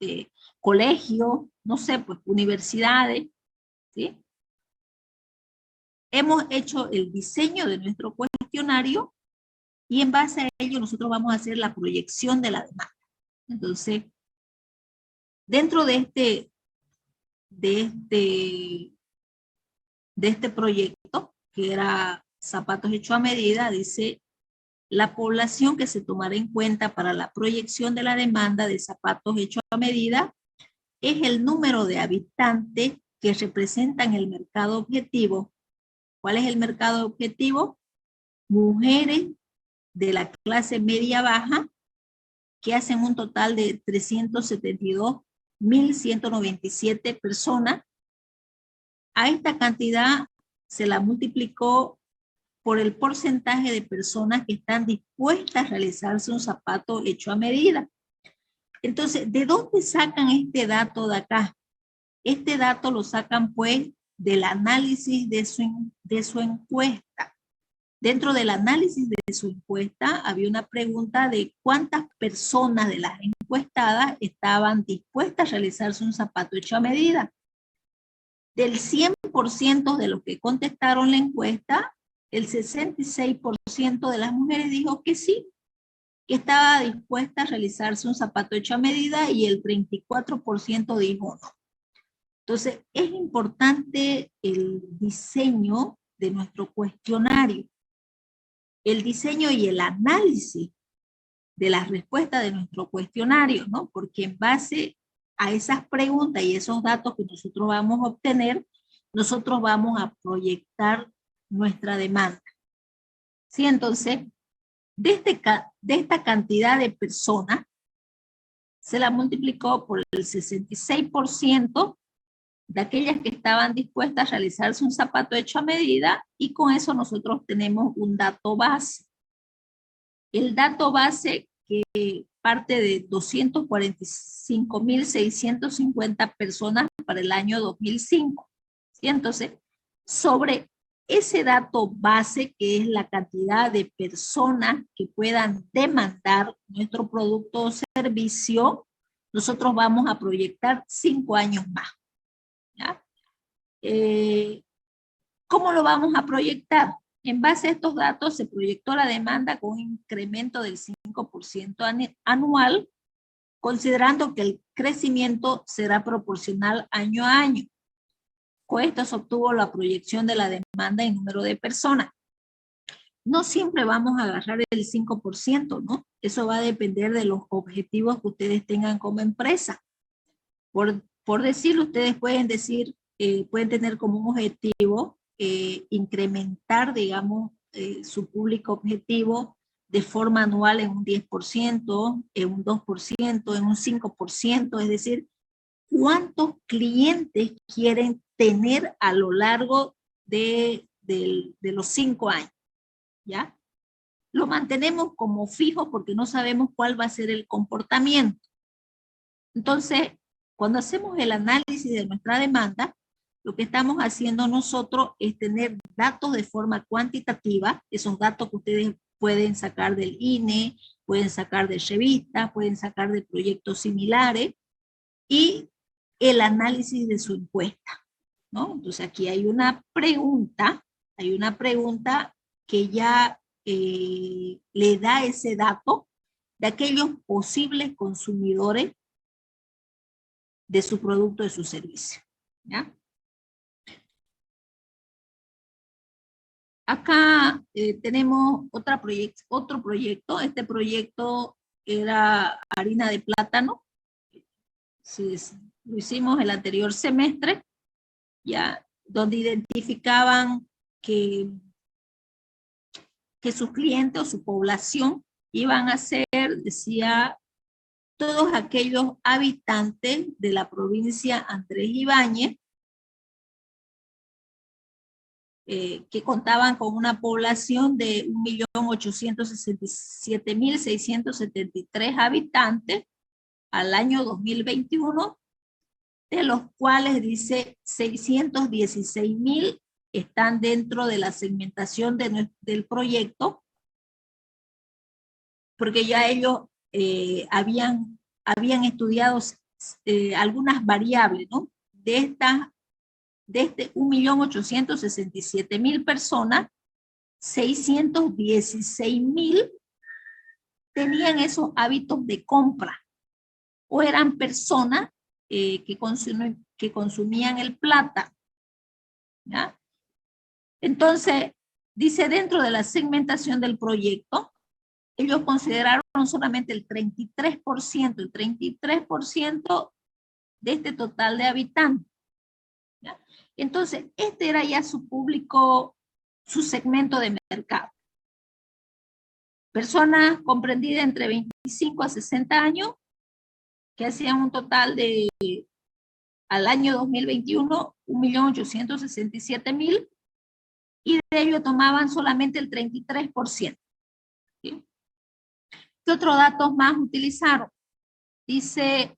colegios, no sé, pues universidades, ¿sí? Hemos hecho el diseño de nuestro cuestionario y en base a ello nosotros vamos a hacer la proyección de la demanda. Entonces, dentro de este proyecto, que era zapatos hechos a medida, dice: la población que se tomará en cuenta para la proyección de la demanda de zapatos hechos a medida es el número de habitantes que representan el mercado objetivo. ¿Cuál es el mercado objetivo? Mujeres de la clase media baja, que hacen un total de 372.197 personas. A esta cantidad se la multiplicó por el porcentaje de personas que están dispuestas a realizarse un zapato hecho a medida. Entonces, ¿de dónde sacan este dato de acá? Este dato lo sacan pues del análisis de su encuesta. dentro del análisis de su encuesta había una pregunta de cuántas personas de las encuestadas estaban dispuestas a realizarse un zapato hecho a medida. Del 100% de los que contestaron la encuesta, el 66% de las mujeres dijo que sí, que estaba dispuesta a realizarse un zapato hecho a medida, y el 34% dijo no. Entonces, es importante el diseño de nuestro cuestionario, el diseño y el análisis de las respuestas de nuestro cuestionario, ¿no? Porque en base a esas preguntas y esos datos que nosotros vamos a obtener, nosotros vamos a proyectar nuestra demanda. ¿Sí? Entonces, de esta cantidad de personas, se la multiplicó por el 66% de aquellas que estaban dispuestas a realizarse un zapato hecho a medida, y con eso nosotros tenemos un dato base. El dato base que parte de 245.650 personas para el año 2005. ¿Sí? Entonces, sobre ese dato base, que es la cantidad de personas que puedan demandar nuestro producto o servicio, nosotros vamos a proyectar 5 años más. ¿Ya? ¿Cómo lo vamos a proyectar? En base a estos datos se proyectó la demanda con un incremento del 5% anual, considerando que el crecimiento será proporcional año a año. Con esto se obtuvo la proyección de la demanda en número de personas. No siempre vamos a agarrar el 5%, ¿no? Eso va a depender de los objetivos que ustedes tengan como empresa. Por decirlo, ustedes pueden decir, pueden tener como un objetivo incrementar, digamos, su público objetivo de forma anual en un 10%, en un 2%, en un 5%, es decir, ¿cuántos clientes quieren tener a lo largo de los 5 años? ¿Ya? Lo mantenemos como fijo porque no sabemos cuál va a ser el comportamiento. Entonces, cuando hacemos el análisis de nuestra demanda, lo que estamos haciendo nosotros es tener datos de forma cuantitativa, esos datos que ustedes pueden sacar del INE, pueden sacar de revistas, pueden sacar de proyectos similares, y el análisis de su encuesta, ¿no? Entonces aquí hay una pregunta que ya le da ese dato de aquellos posibles consumidores de su producto, de su servicio, ¿ya? Acá tenemos otro proyecto. Este proyecto era harina de plátano. Sí, lo hicimos el anterior semestre, ya, donde identificaban que sus clientes o su población iban a ser, decía, todos aquellos habitantes de la provincia Andrés Ibáñez, que contaban con una población de 1.867.673 habitantes al año 2021, de los cuales dice 616.000 están dentro de la segmentación del proyecto, porque ya ellos habían estudiado algunas variables, ¿no? De este 1.867.000 personas, 616.000 tenían esos hábitos de compra, o eran personas que consumían el plátano, ¿ya? Entonces, dice, dentro de la segmentación del proyecto, ellos consideraron solamente el 33% de este total de habitantes, ¿ya? Entonces, este era ya su público, su segmento de mercado. Personas comprendidas entre 25 a 60 años, que hacían un total de, al año 2021, 1.867.000, y de ello tomaban solamente el 33%. ¿Sí? ¿Qué otros datos más utilizaron? Dice,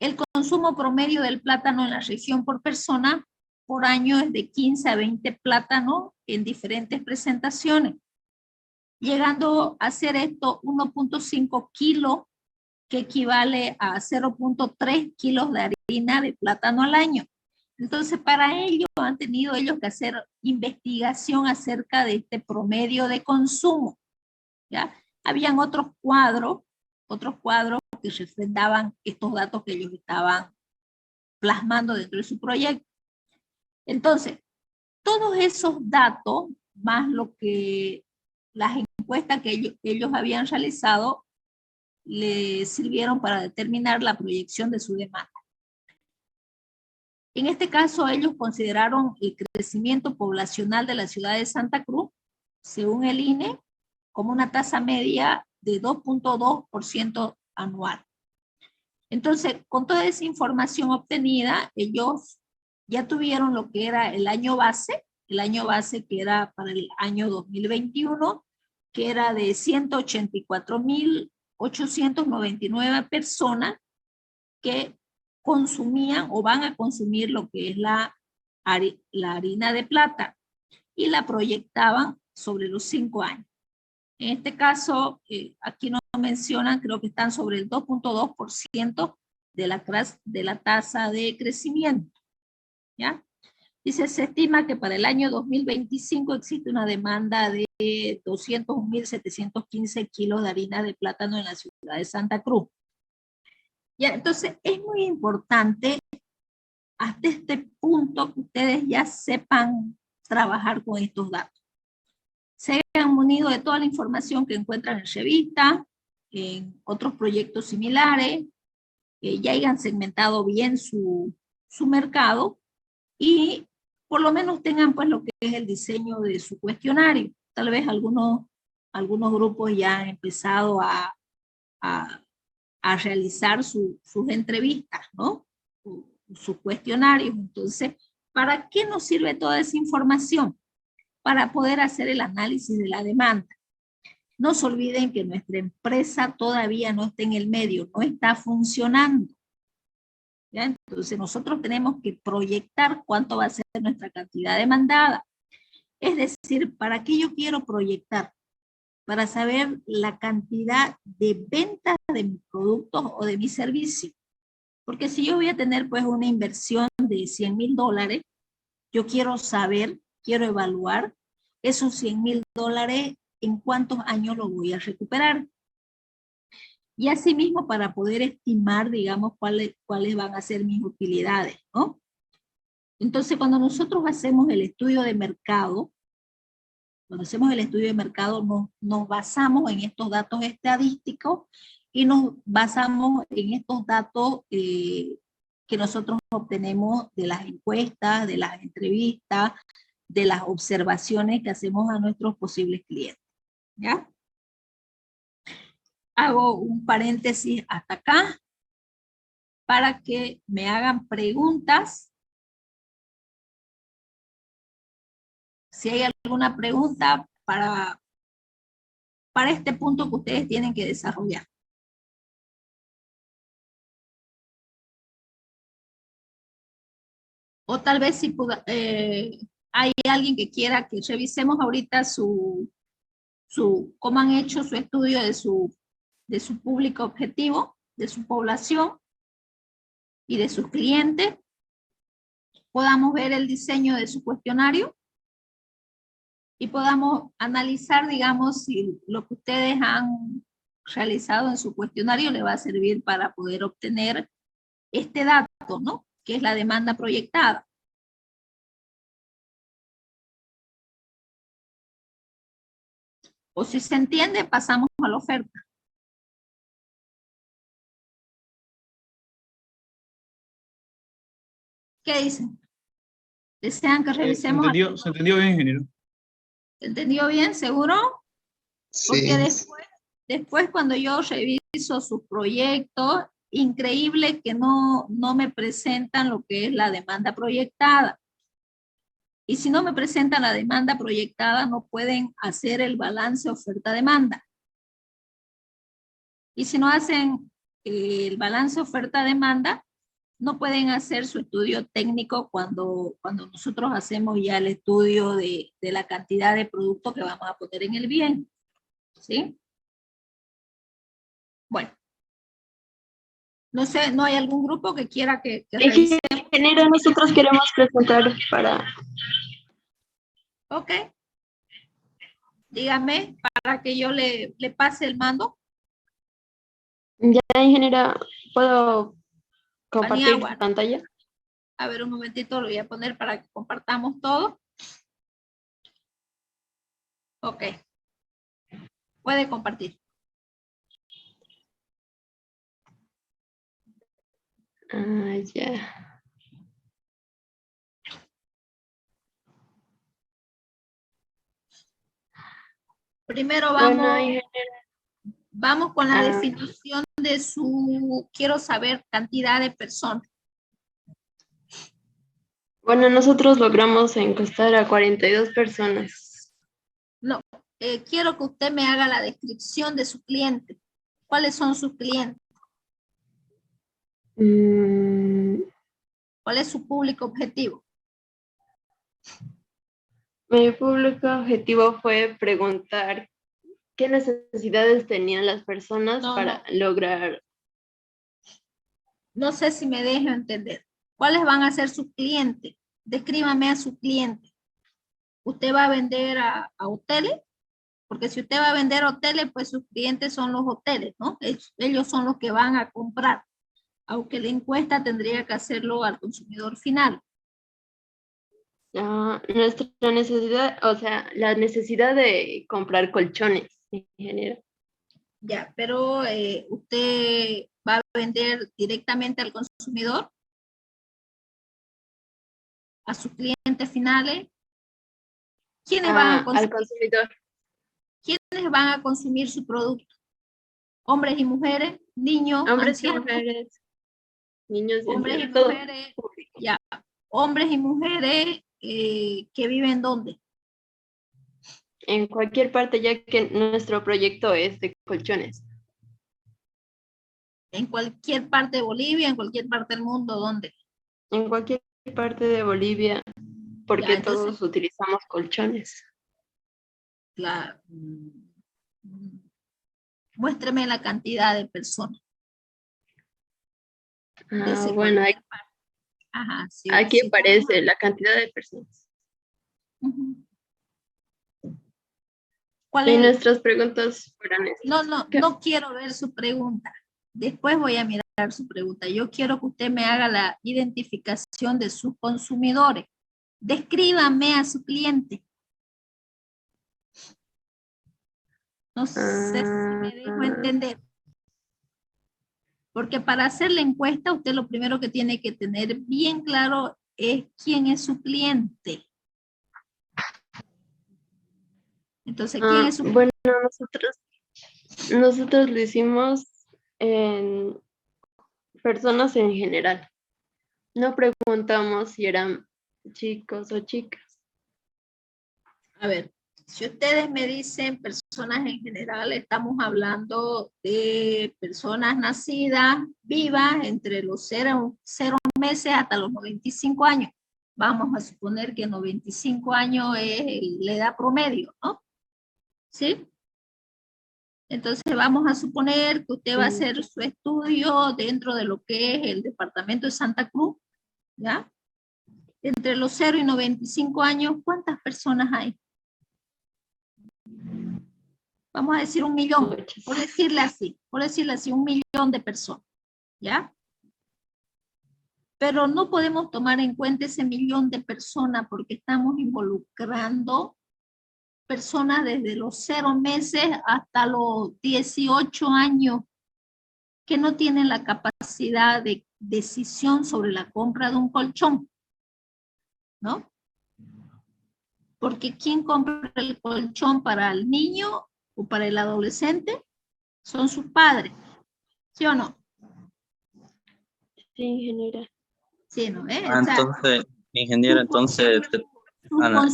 el consumo promedio del plátano en la región por persona por año es de 15 a 20 plátanos en diferentes presentaciones, llegando a ser esto 1.5 kilos, que equivale a 0.3 kilos de harina de plátano al año. Entonces, para ello han tenido ellos que hacer investigación acerca de este promedio de consumo, ¿ya? Habían otros cuadros que refrendaban estos datos que ellos estaban plasmando dentro de su proyecto. Entonces, todos esos datos, más lo que las encuestas que ellos habían realizado, le sirvieron para determinar la proyección de su demanda. En este caso, ellos consideraron el crecimiento poblacional de la ciudad de Santa Cruz, según el INE, como una tasa media de 2.2% anual. Entonces, con toda esa información obtenida, ellos ya tuvieron lo que era el año base que era para el año 2021, que era de 184.899 personas que consumían o van a consumir lo que es la harina de plata, y la proyectaban sobre los 5 años. En este caso, aquí no mencionan, creo que están sobre el 2.2% de la tasa de crecimiento, ¿ya? Dice, se estima que para el año 2025 existe una demanda de 201.715 kilos de harina de plátano en la ciudad de Santa Cruz. Ya, entonces, es muy importante hasta este punto que ustedes ya sepan trabajar con estos datos. Se hayan munido de toda la información que encuentran en revistas, en otros proyectos similares, ya hayan segmentado bien su mercado y por lo menos tengan pues lo que es el diseño de su cuestionario. Tal vez algunos grupos ya han empezado a realizar sus entrevistas, ¿no? Sus cuestionarios. Entonces, ¿para qué nos sirve toda esa información? Para poder hacer el análisis de la demanda. No se olviden que nuestra empresa todavía no está en el medio, no está funcionando, ¿ya? Entonces nosotros tenemos que proyectar cuánto va a ser nuestra cantidad demandada. Es decir, ¿para qué yo quiero proyectar? Para saber la cantidad de ventas de mis productos o de mis servicios. Porque si yo voy a tener pues una inversión de $100,000, yo quiero saber, quiero evaluar esos $100,000 en cuántos años lo voy a recuperar. Y asimismo para poder estimar, digamos, cuáles van a ser mis utilidades, ¿no? Entonces, cuando nosotros hacemos el estudio de mercado, nos basamos en estos datos estadísticos y nos basamos en estos datos que nosotros obtenemos de las encuestas, de las entrevistas, de las observaciones que hacemos a nuestros posibles clientes, ¿ya? Hago un paréntesis hasta acá para que me hagan preguntas. Si hay alguna pregunta para este punto que ustedes tienen que desarrollar. O tal vez si hay alguien que quiera que revisemos ahorita cómo han hecho su estudio de su público objetivo, de su población y de sus clientes. Podamos ver el diseño de su cuestionario y podamos analizar, digamos, si lo que ustedes han realizado en su cuestionario le va a servir para poder obtener este dato, ¿no? Que es la demanda proyectada. O si se entiende, pasamos a la oferta. ¿Qué dicen? ¿Desean que revisemos? Se entendió bien, ingeniero. ¿Se entendió bien, seguro? Sí. Porque después cuando yo reviso sus proyectos, increíble que no me presentan lo que es la demanda proyectada. Y si no me presentan la demanda proyectada, no pueden hacer el balance oferta-demanda. Y si no hacen el balance oferta-demanda, no pueden hacer su estudio técnico cuando nosotros hacemos ya el estudio de la cantidad de producto que vamos a poner en el bien. ¿Sí? Bueno. No sé, ¿no hay algún grupo que quiera que revise? Ingeniero, nosotros queremos presentar para... Ok. Dígame para que yo le pase el mando. Ya, ingeniera, ¿puedo compartir Paniagua. pantalla? A ver, un momentito, lo voy a poner para que compartamos todo. Ok. Puede compartir. Ya. Primero vamos, Bueno, vamos con la definición de su, quiero saber, cantidad de personas. bueno, nosotros logramos encuestar a 42 personas. No, quiero que usted me haga la descripción de su cliente. ¿Cuáles son sus clientes? ¿Cuál es su público objetivo? Mi público objetivo fue preguntar qué necesidades tenían las personas para lograr... No sé si me dejo entender. ¿Cuáles van a ser sus clientes? Descríbame a su cliente. ¿Usted va a vender a hoteles? Porque si usted va a vender hoteles, pues sus clientes son los hoteles, ¿no? Ellos son los que van a comprar. Aunque la encuesta tendría que hacerlo al consumidor final. nuestra necesidad, o sea, la necesidad de comprar colchones, ingeniero. Ya, pero usted va a vender directamente al consumidor, a sus clientes finales. ¿Quiénes van a consumir? Al consumidor. ¿Quiénes van a consumir su producto? Hombres y mujeres, niños, Hombres ancianos. y mujeres, niños y Hombres y ancianos, todo mujeres, público. ya. Hombres y mujeres que viven ¿dónde? En cualquier parte, ya que nuestro proyecto es de colchones. En cualquier parte de Bolivia, en cualquier parte del mundo, ¿dónde? En cualquier parte de Bolivia, porque Ya, entonces, todos utilizamos colchones. la, muéstreme la cantidad de personas. Bueno, Ajá, sí, aquí sí. aparece la cantidad de personas. Uh-huh. ¿Cuál Y es nuestras preguntas fueron estas. No quiero ver su pregunta. Después voy a mirar su pregunta. Yo quiero que usted me haga la identificación de sus consumidores. Descríbame a su cliente. No sé si me dejo entender. Porque para hacer la encuesta, usted lo primero que tiene que tener bien claro es quién es su cliente. Entonces, ¿quién es su cliente? Bueno, nosotros lo hicimos en personas en general. No preguntamos si eran chicos o chicas. A ver, si ustedes me dicen personas en general, estamos hablando de personas nacidas, vivas, entre los 0 meses hasta los 95 años. Vamos a suponer que 95 años es la edad promedio, ¿no? ¿Sí? Entonces vamos a suponer que usted va a hacer su estudio dentro de lo que es el departamento de Santa Cruz, ¿ya? Entre los 0 y 95 años, ¿cuántas personas hay? Vamos a decir 1 millón, por decirle así, 1 millón de personas, ¿ya? Pero no podemos tomar en cuenta ese 1 millón de personas porque estamos involucrando personas desde los 0 meses hasta los 18 años que no tienen la capacidad de decisión sobre la compra de un colchón, ¿no? Porque ¿quién compra el colchón para el niño o para el adolescente? Son sus padres, ¿sí o no? Sí, ingeniera. Sí, ¿no? Entonces, ingeniero, entonces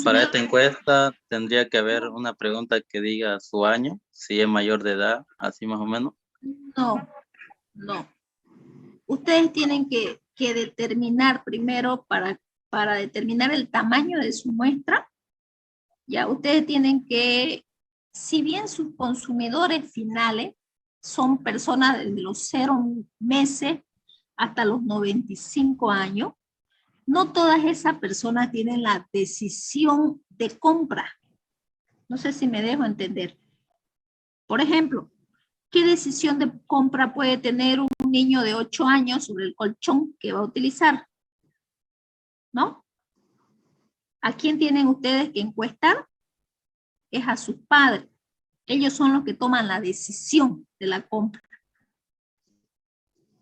para esta encuesta tendría que haber una pregunta que diga su año, si es mayor de edad, así más o menos. No. Ustedes tienen que que determinar primero para determinar el tamaño de su muestra. Ya ustedes tienen que, si bien sus consumidores finales son personas desde los 0 meses hasta los 95 años, no todas esas personas tienen la decisión de compra. No sé si me dejo entender. Por ejemplo, ¿qué decisión de compra puede tener un niño de 8 años sobre el colchón que va a utilizar? ¿No? ¿A quién tienen ustedes que encuestar? Es a sus padres. Ellos son los que toman la decisión de la compra.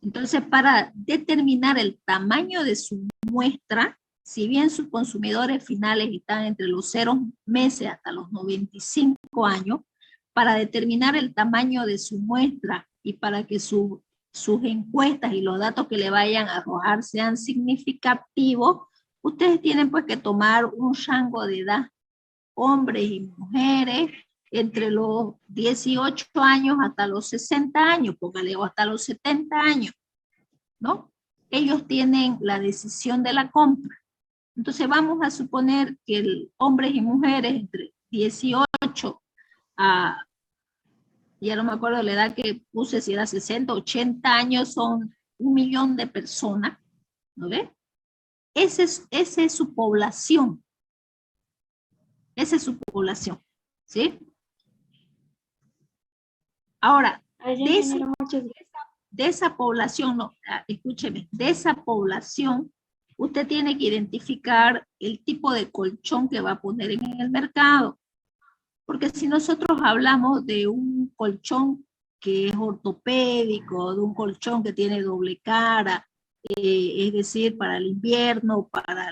Entonces, para determinar el tamaño de su muestra, si bien sus consumidores finales están entre los 0 meses hasta los 95 años, para determinar el tamaño de su muestra y para que sus encuestas y los datos que le vayan a arrojar sean significativos, ustedes tienen pues que tomar un rango de edad, hombres y mujeres, entre los 18 años hasta los 60 años, póngale, o hasta los 70 años, ¿no? Ellos tienen la decisión de la compra. Entonces vamos a suponer que hombres y mujeres entre 18 a, ya no me acuerdo la edad que puse, si era 60, 80 años, son 1 millón de personas, ¿no ve? Esa es su población. Esa es su población, ¿sí? Ahora, de esa población, no, escúcheme, de esa población, usted tiene que identificar el tipo de colchón que va a poner en el mercado. Porque si nosotros hablamos de un colchón que es ortopédico, de un colchón que tiene doble cara, es decir, para el invierno, para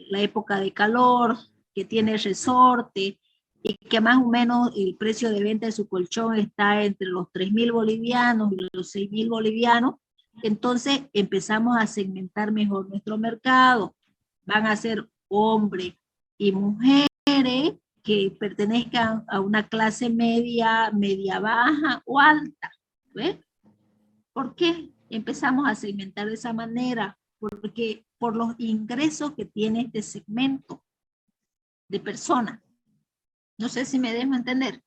la época de calor, que tiene resorte, y que más o menos el precio de venta de su colchón está entre los 3.000 bolivianos y los 6.000 bolivianos, entonces empezamos a segmentar mejor nuestro mercado. Van a ser hombres y mujeres que pertenezcan a una clase media, media baja o alta. ¿Ves? ¿Por qué empezamos a segmentar de esa manera? Porque por los ingresos que tiene este segmento de personas. No sé si me dejo entender.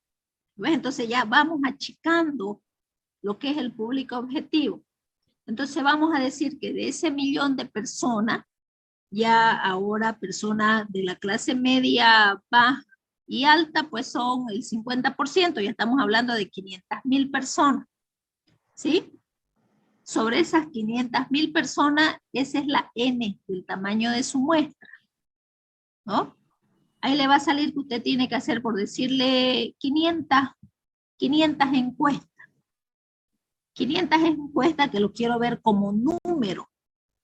¿Ves? Entonces ya vamos achicando lo que es el público objetivo. Entonces vamos a decir que de ese 1 millón de personas, ya ahora personas de la clase media baja y alta, pues son el 50%, ya estamos hablando de 500.000 personas, ¿sí? Sobre esas 500.000 personas, esa es la N del tamaño de su muestra, ¿no? Ahí le va a salir que usted tiene que hacer, por decirle, 500 encuestas. 500 encuestas que lo quiero ver como número,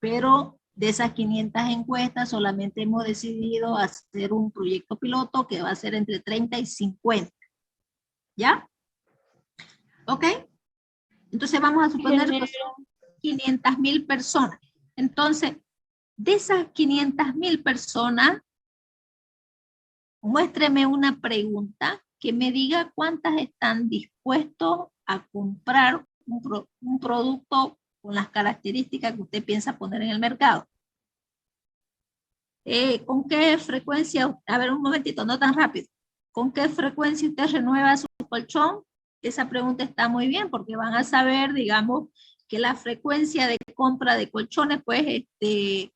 pero de esas 500 encuestas solamente hemos decidido hacer un proyecto piloto que va a ser entre 30 y 50. ¿Ya? ¿Ok? Entonces vamos a suponer que son 500.000 personas. Entonces, de esas 500.000 personas, muéstreme una pregunta que me diga cuántas están dispuestos a comprar un producto con las características que usted piensa poner en el mercado. ¿Con qué frecuencia? A ver, un momentito, no tan rápido. ¿Con qué frecuencia usted renueva su colchón? Esa pregunta está muy bien porque van a saber, digamos, que la frecuencia de compra de colchones, pues, es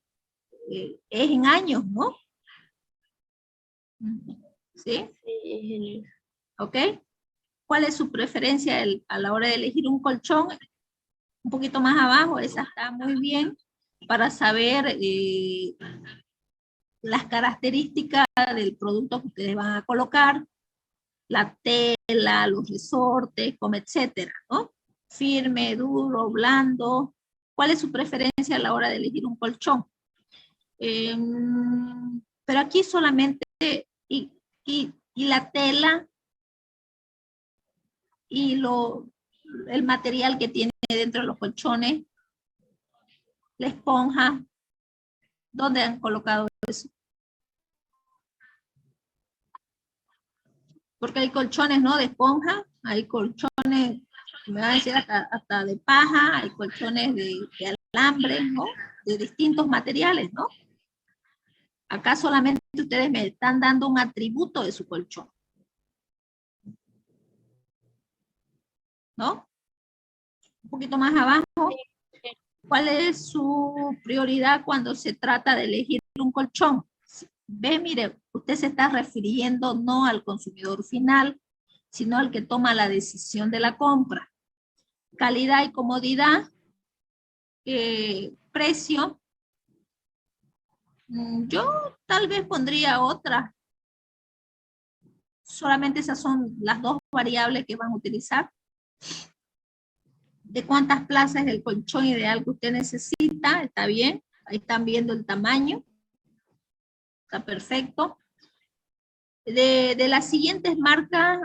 en años, ¿no? ¿Sí? Sí. ¿Ok? ¿Cuál es su preferencia a la hora de elegir un colchón? Un poquito más abajo, esa está muy bien para saber las características del producto que ustedes van a colocar, la tela, los resortes, como etcétera, ¿no? Firme, duro, blando. ¿Cuál es su preferencia a la hora de elegir un colchón? Pero aquí solamente, y la tela y el material que tiene dentro de los colchones, la esponja, ¿dónde han colocado eso? Porque hay colchones, ¿no? De esponja, hay colchones, me van a decir hasta de paja, hay colchones de alambre, ¿no? de distintos materiales, ¿no? Acá solamente ustedes me están dando un atributo de su colchón, ¿no? Un poquito más abajo, ¿cuál es su prioridad cuando se trata de elegir un colchón? Ve, mire, usted se está refiriendo no al consumidor final, sino al que toma la decisión de la compra. Calidad y comodidad, precio. Yo tal vez pondría otra. Solamente esas son las dos variables que van a utilizar. De cuántas plazas es el colchón ideal que usted necesita, está bien. Ahí están viendo el tamaño. Está perfecto. De las siguientes marcas,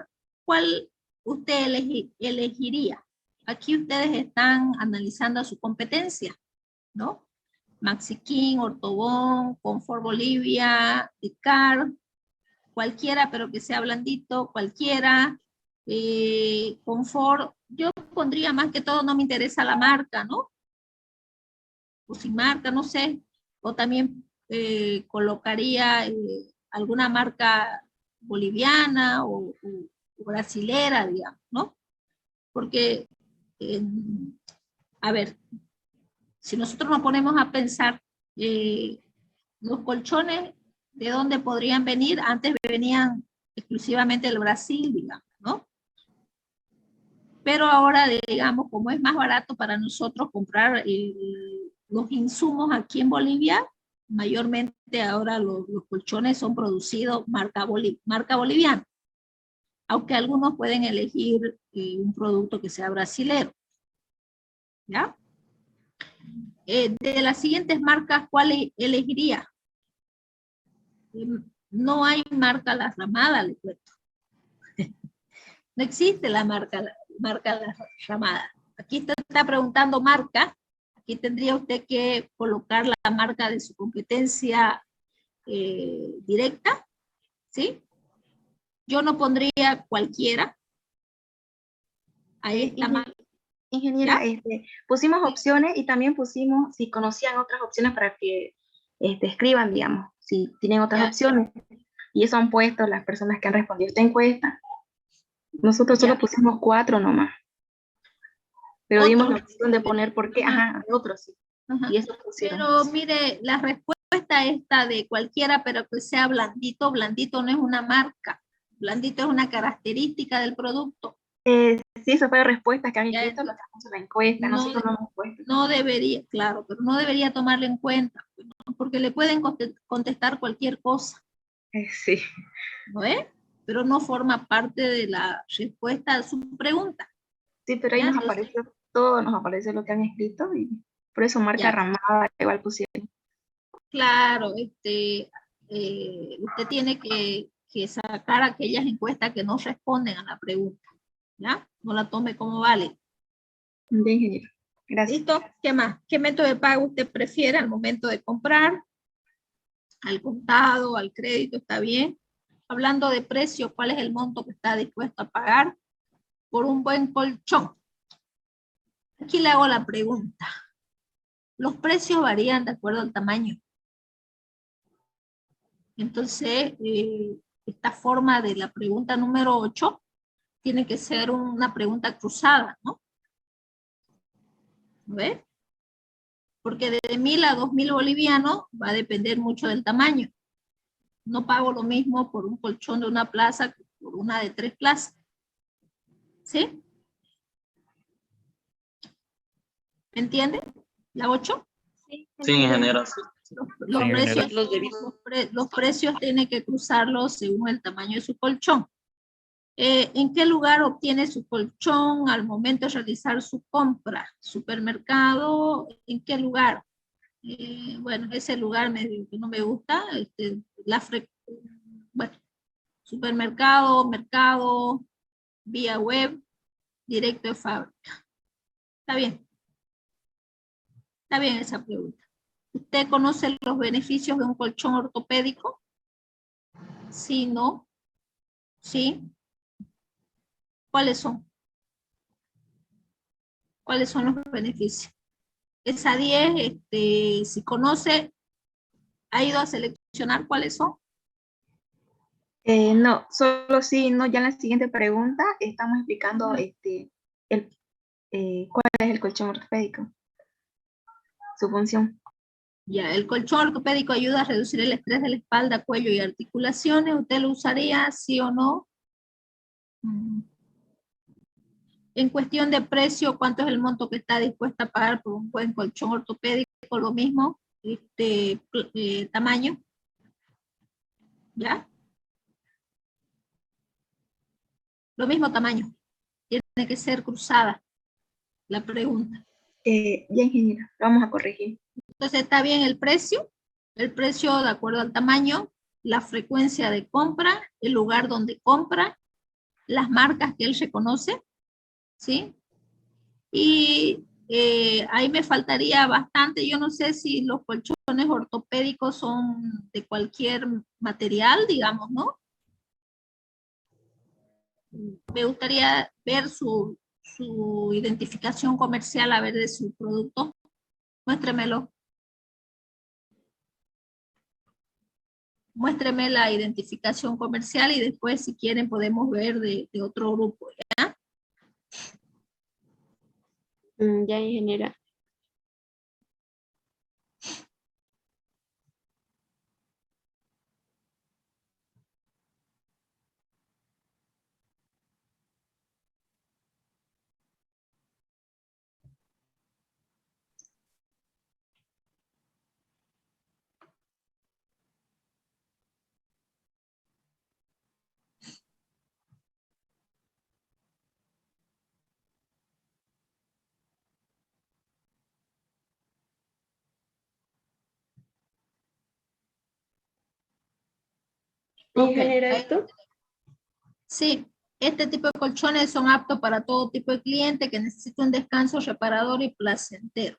¿cuál usted elegiría? Aquí ustedes están analizando su competencia, ¿no? Maxi King, Ortobón, Confort Bolivia, Icar, cualquiera, pero que sea blandito, cualquiera. Confort, yo pondría más que todo, no me interesa la marca, ¿no? O sin marca, no sé. O también colocaría alguna marca boliviana o brasilera, digamos, ¿no? Porque, a ver, si nosotros nos ponemos a pensar, los colchones, ¿de dónde podrían venir? Antes venían exclusivamente del Brasil, digamos, ¿no? Pero ahora, digamos, como es más barato para nosotros comprar los insumos aquí en Bolivia, mayormente ahora los colchones son producidos marca boliviana, aunque algunos pueden elegir un producto que sea brasilero, ¿ya? De las siguientes marcas, ¿cuál elegiría? No hay marca La Ramada, le cuento. No existe la marca La Ramada. Aquí usted está preguntando marca. Aquí tendría usted que colocar la marca de su competencia directa, ¿sí? Yo no pondría cualquiera. Ahí está mal. Ingeniera, pusimos opciones y también pusimos si conocían otras opciones para que escriban, digamos, si tienen otras opciones. Y eso han puesto las personas que han respondido esta encuesta. Nosotros solo pusimos 4 nomás. Pero dimos la opción de poner por qué, otros sí. Ajá. Y eso pusieron. Pero mire, la respuesta esta de cualquiera, pero que sea blandito, blandito no es una marca. Blandito es una característica del producto. Sí, eso fue la respuesta que han escrito, lo sacamos en la encuesta, nosotros no hemos puesto. No debería, claro, pero no debería tomarlo en cuenta, ¿no? Porque le pueden contestar cualquier cosa. Sí. ¿No es? Pero no forma parte de la respuesta a su pregunta. Sí, pero ahí nos aparece todo, nos aparece lo que han escrito y por eso marca Ramada igual pusieron. Claro, usted tiene que sacar aquellas encuestas que no responden a la pregunta, ¿ya? No la tome como vale. Bien, ingeniero. Gracias. ¿Listo? ¿Qué más? ¿Qué método de pago usted prefiere al momento de comprar? ¿Al contado, al crédito? ¿Está bien? Hablando de precio, ¿cuál es el monto que está dispuesto a pagar por un buen colchón? Aquí le hago la pregunta. Los precios varían de acuerdo al tamaño. Entonces, esta forma de la pregunta número 8 tiene que ser una pregunta cruzada, ¿no? ¿Ves? Porque de 1.000 a 2.000 bolivianos va a depender mucho del tamaño. No pago lo mismo por un colchón de una plaza que por una de 3 plazas. ¿Sí? ¿Me entiende? ¿La 8? Sí, ingeniero. Los precios tienen que cruzarlos según el tamaño de su colchón. ¿En qué lugar obtiene su colchón al momento de realizar su compra? ¿Supermercado? ¿En qué lugar? Bueno, ese lugar que no me gusta. Bueno, supermercado, mercado, vía web, directo de fábrica. Está bien. Está bien esa pregunta. ¿Usted conoce los beneficios de un colchón ortopédico? Sí, no. Sí. ¿Cuáles son? ¿Cuáles son los beneficios? esa 10, si conoce, ha ido a seleccionar cuáles son. No, solo sí, no, ya en la siguiente pregunta estamos explicando Ujú. cuál es el colchón ortopédico, su función. Ya, el colchón ortopédico ayuda a reducir el estrés de la espalda, cuello y articulaciones. ¿Usted lo usaría, sí o no? Mm. En cuestión de precio, ¿cuánto es el monto que está dispuesta a pagar por un buen colchón ortopédico? Lo mismo, tamaño, ¿ya? Lo mismo tamaño. Tiene que ser cruzada la pregunta. Ya, ingeniera, lo vamos a corregir. Entonces, está bien el precio de acuerdo al tamaño, la frecuencia de compra, el lugar donde compra, las marcas que él reconoce, ¿sí? Y ahí me faltaría bastante, yo no sé si los colchones ortopédicos son de cualquier material, digamos, ¿no? Me gustaría ver su identificación comercial, a ver de su producto. Muéstremelo. Muéstreme la identificación comercial y después, si quieren, podemos ver de otro grupo, ¿ya? Ya, ingeniera. Ingeniera, Ok. ¿esto? Sí, este tipo de colchones son aptos para todo tipo de cliente que necesita un descanso reparador y placentero.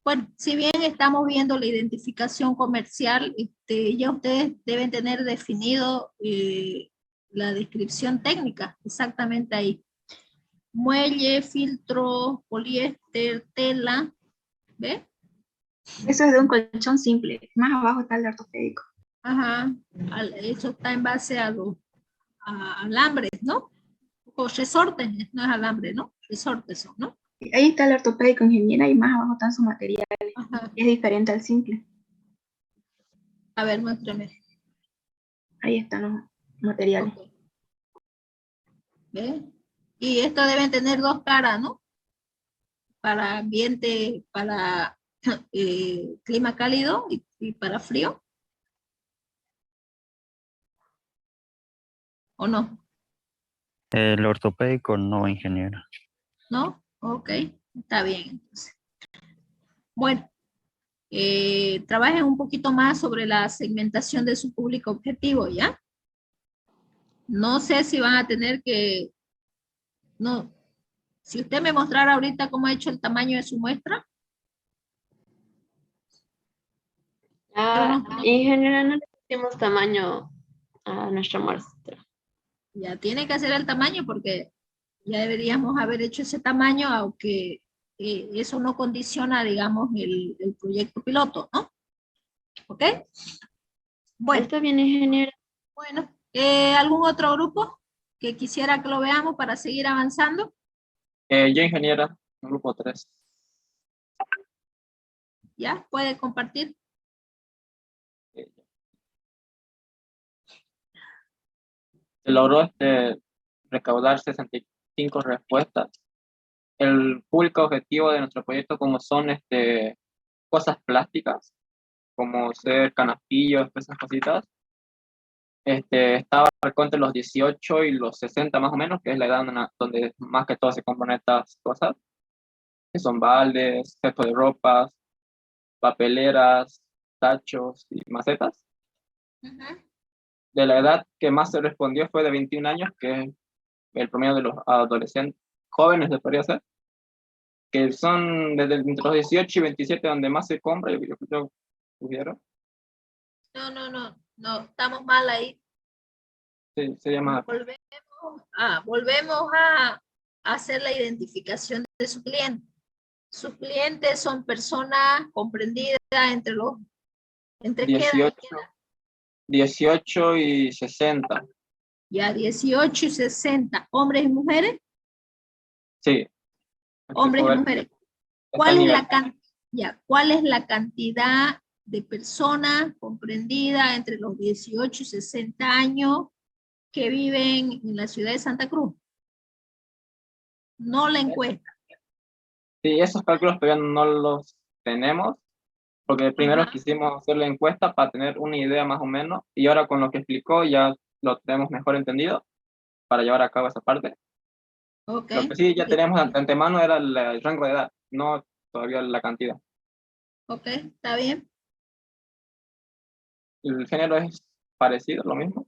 Bueno, si bien estamos viendo la identificación comercial, ya ustedes deben tener definido la descripción técnica, exactamente ahí. Muelle, filtro, poliéster, tela, ¿ve? Eso es de un colchón simple, más abajo está el ortopédico. Ajá, eso está en base a alambres, ¿no? O resortes, no es alambre, ¿no? Resortes son, ¿no? Ahí está el ortopédico, ingeniera, y más abajo están sus materiales. Ajá. Es diferente al simple. A ver, muéstrame. Ahí están los materiales. Ok. ¿Ve? Y esto deben tener dos caras, ¿no? Para ambiente, para clima cálido y para frío, ¿o no? El ortopédico no, ingeniera. ¿No? Ok, está bien entonces. Bueno, trabajen un poquito más sobre la segmentación de su público objetivo, ¿ya? No sé si van a tener que, no, si usted me mostrara ahorita cómo ha hecho el tamaño de su muestra, pero Ah, no, ingeniera, no le pusimos tamaño a nuestra muestra. ya tiene que hacer el tamaño porque ya deberíamos haber hecho ese tamaño, aunque eso no condiciona, digamos, el proyecto piloto, ¿no? ¿Ok? Bueno, Está bien, ingeniera. bueno. ¿Algún otro grupo que quisiera que lo veamos para seguir avanzando? Yo, ingeniera, grupo 3. ¿Ya? ¿Puede compartir? Se logró recaudar 65 respuestas. El público objetivo de nuestro proyecto, como son cosas plásticas, como ser canastillos, esas cositas, estaba entre los 18 y los 60 más o menos, que es la edad donde más que todo se compran estas cosas, que son baldes, cestos de ropas, papeleras, tachos y macetas. Ujú. De la edad que más se respondió fue de 21 años, que es el promedio de los adolescentes, jóvenes se podría hacer, que son desde entre los 18 y 27 donde más se compra, yo creo que tuvieron. No, estamos mal ahí. Sí, sería más. Volvemos a hacer la identificación de su cliente. Sus clientes son personas comprendidas entre los... ¿Entre qué edad y 18, qué edad? 18 y 60. Ya, 18 y 60. ¿Hombres y mujeres? Sí. Aquí Hombres y puedo ver mujeres. que está a ¿Cuál es nivel. ¿Cuál es la cantidad de personas comprendida entre los 18 y 60 años que viven en la ciudad de Santa Cruz? No la encuesta. Sí, esos cálculos todavía no los tenemos, porque primero Ajá. quisimos hacer la encuesta para tener una idea más o menos, y ahora con lo que explicó ya lo tenemos mejor entendido para llevar a cabo esa parte. Ok. Lo que sí ya tenemos de antemano era el rango de edad, no todavía la cantidad. Ok, está bien. El género es parecido, lo mismo.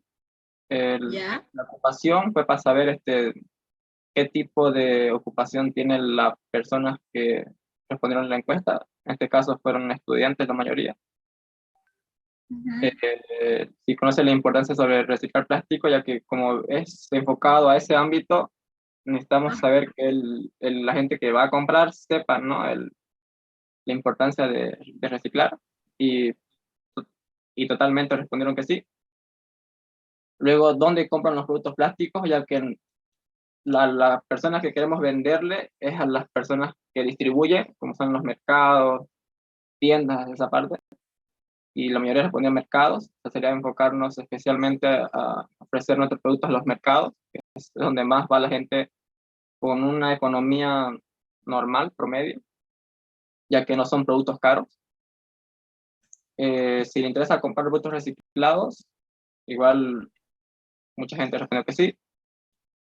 Ya. La ocupación fue para saber qué tipo de ocupación tienen las personas que respondieron a la encuesta. En este caso fueron estudiantes la mayoría. Ujú. Si conoce la importancia sobre reciclar plástico, ya que como es enfocado a ese ámbito, necesitamos saber que la gente que va a comprar sepa, ¿no? La importancia de reciclar, y, y totalmente respondieron que sí. Luego, ¿dónde compran los productos plásticos? Ya que las personas que queremos venderle es a las personas que distribuyen, como son los mercados, tiendas, esa parte, y la mayoría respondió a mercados. O sea, sería enfocarnos especialmente a ofrecer nuestros productos a los mercados, que es donde más va la gente con una economía normal, promedio, ya que no son productos caros. Si le interesa comprar productos reciclados, igual mucha gente respondió que sí.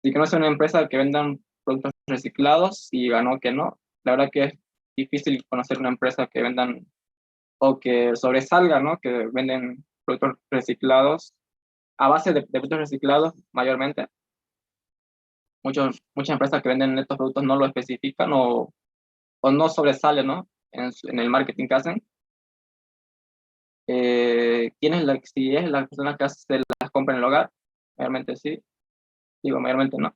Si conoce una empresa que vendan productos reciclados y ganó que no, la verdad que es difícil conocer una empresa que vendan o que sobresalga, ¿no? Que venden productos reciclados a base de productos reciclados mayormente. Muchas empresas que venden estos productos no lo especifican o no sobresalen, ¿no? En el marketing que hacen. Si es la persona que hace las compras en el hogar, mayormente sí, digo mayormente no.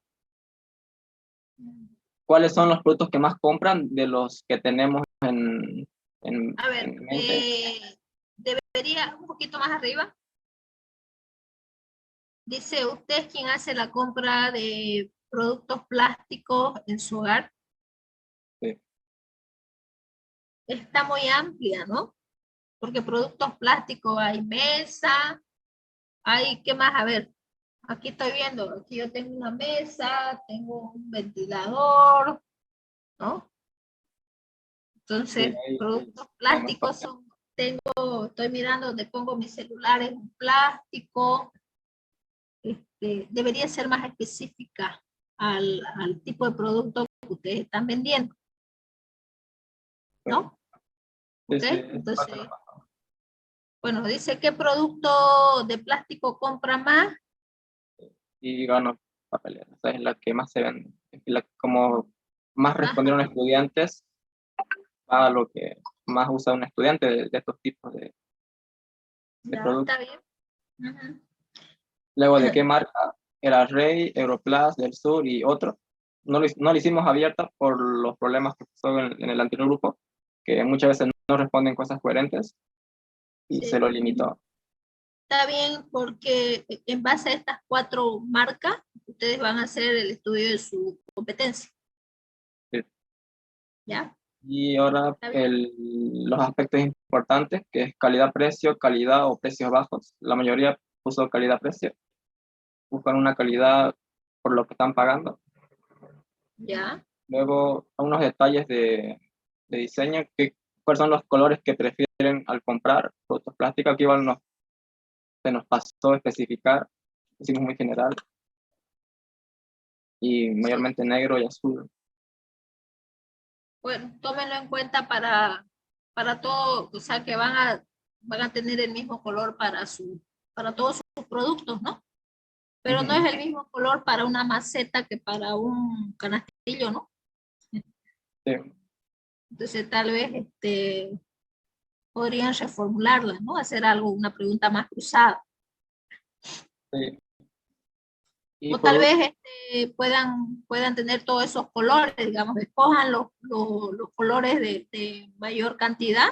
¿Cuáles son los productos que más compran de los que tenemos A ver, en mente? debería un poquito más arriba. Dice, ¿usted es quien hace la compra de productos plásticos en su hogar? Sí. Está muy amplia, ¿no? Porque productos plásticos hay mesa, hay, ¿qué más? A ver, aquí estoy viendo, aquí yo tengo una mesa, tengo un ventilador, ¿no? Sí, Entonces, ahí productos hay más plásticos son, estoy mirando donde pongo mi celular en plástico. Debería ser más específica al tipo de producto que ustedes están vendiendo, ¿no? Sí, ¿Ok? sí, Entonces, bueno, dice, ¿qué producto de plástico compra más? y gano papelera. Esa es la que más se vende. Como más respondieron Ajá, estudiantes a lo que más usa un estudiante de estos tipos de ya productos. está bien. Ujú. Luego, ¿de qué marca? Era Rey, Europlast, Del Sur y otros. No lo hicimos abierta por los problemas que pasó en el anterior grupo, que muchas veces no responden cosas coherentes, y se Sí, lo limitó. está bien porque en base a estas 4 marcas, ustedes van a hacer el estudio de su competencia, Sí. ¿ya? Y ahora Está bien. los aspectos importantes, que es calidad-precio, calidad o precios bajos. La mayoría puso calidad-precio. Buscan una calidad por lo que están pagando. ¿Ya? Luego, unos detalles de diseño, cuáles son los colores que prefieren al comprar productos plásticos. Aquí igual se nos pasó a especificar, hicimos muy general, y Sí. mayormente negro y azul. Bueno, tómenlo en cuenta para todo, o sea que van a tener el mismo color para todos sus productos, ¿no? Pero no Ujú. es el mismo color para una maceta que para un canastillo, ¿no? Sí, Entonces tal vez podrían reformularla, ¿no? Hacer algo, una pregunta más cruzada. sí. Y O por tal vez puedan tener todos esos colores, digamos, escojan los colores de mayor cantidad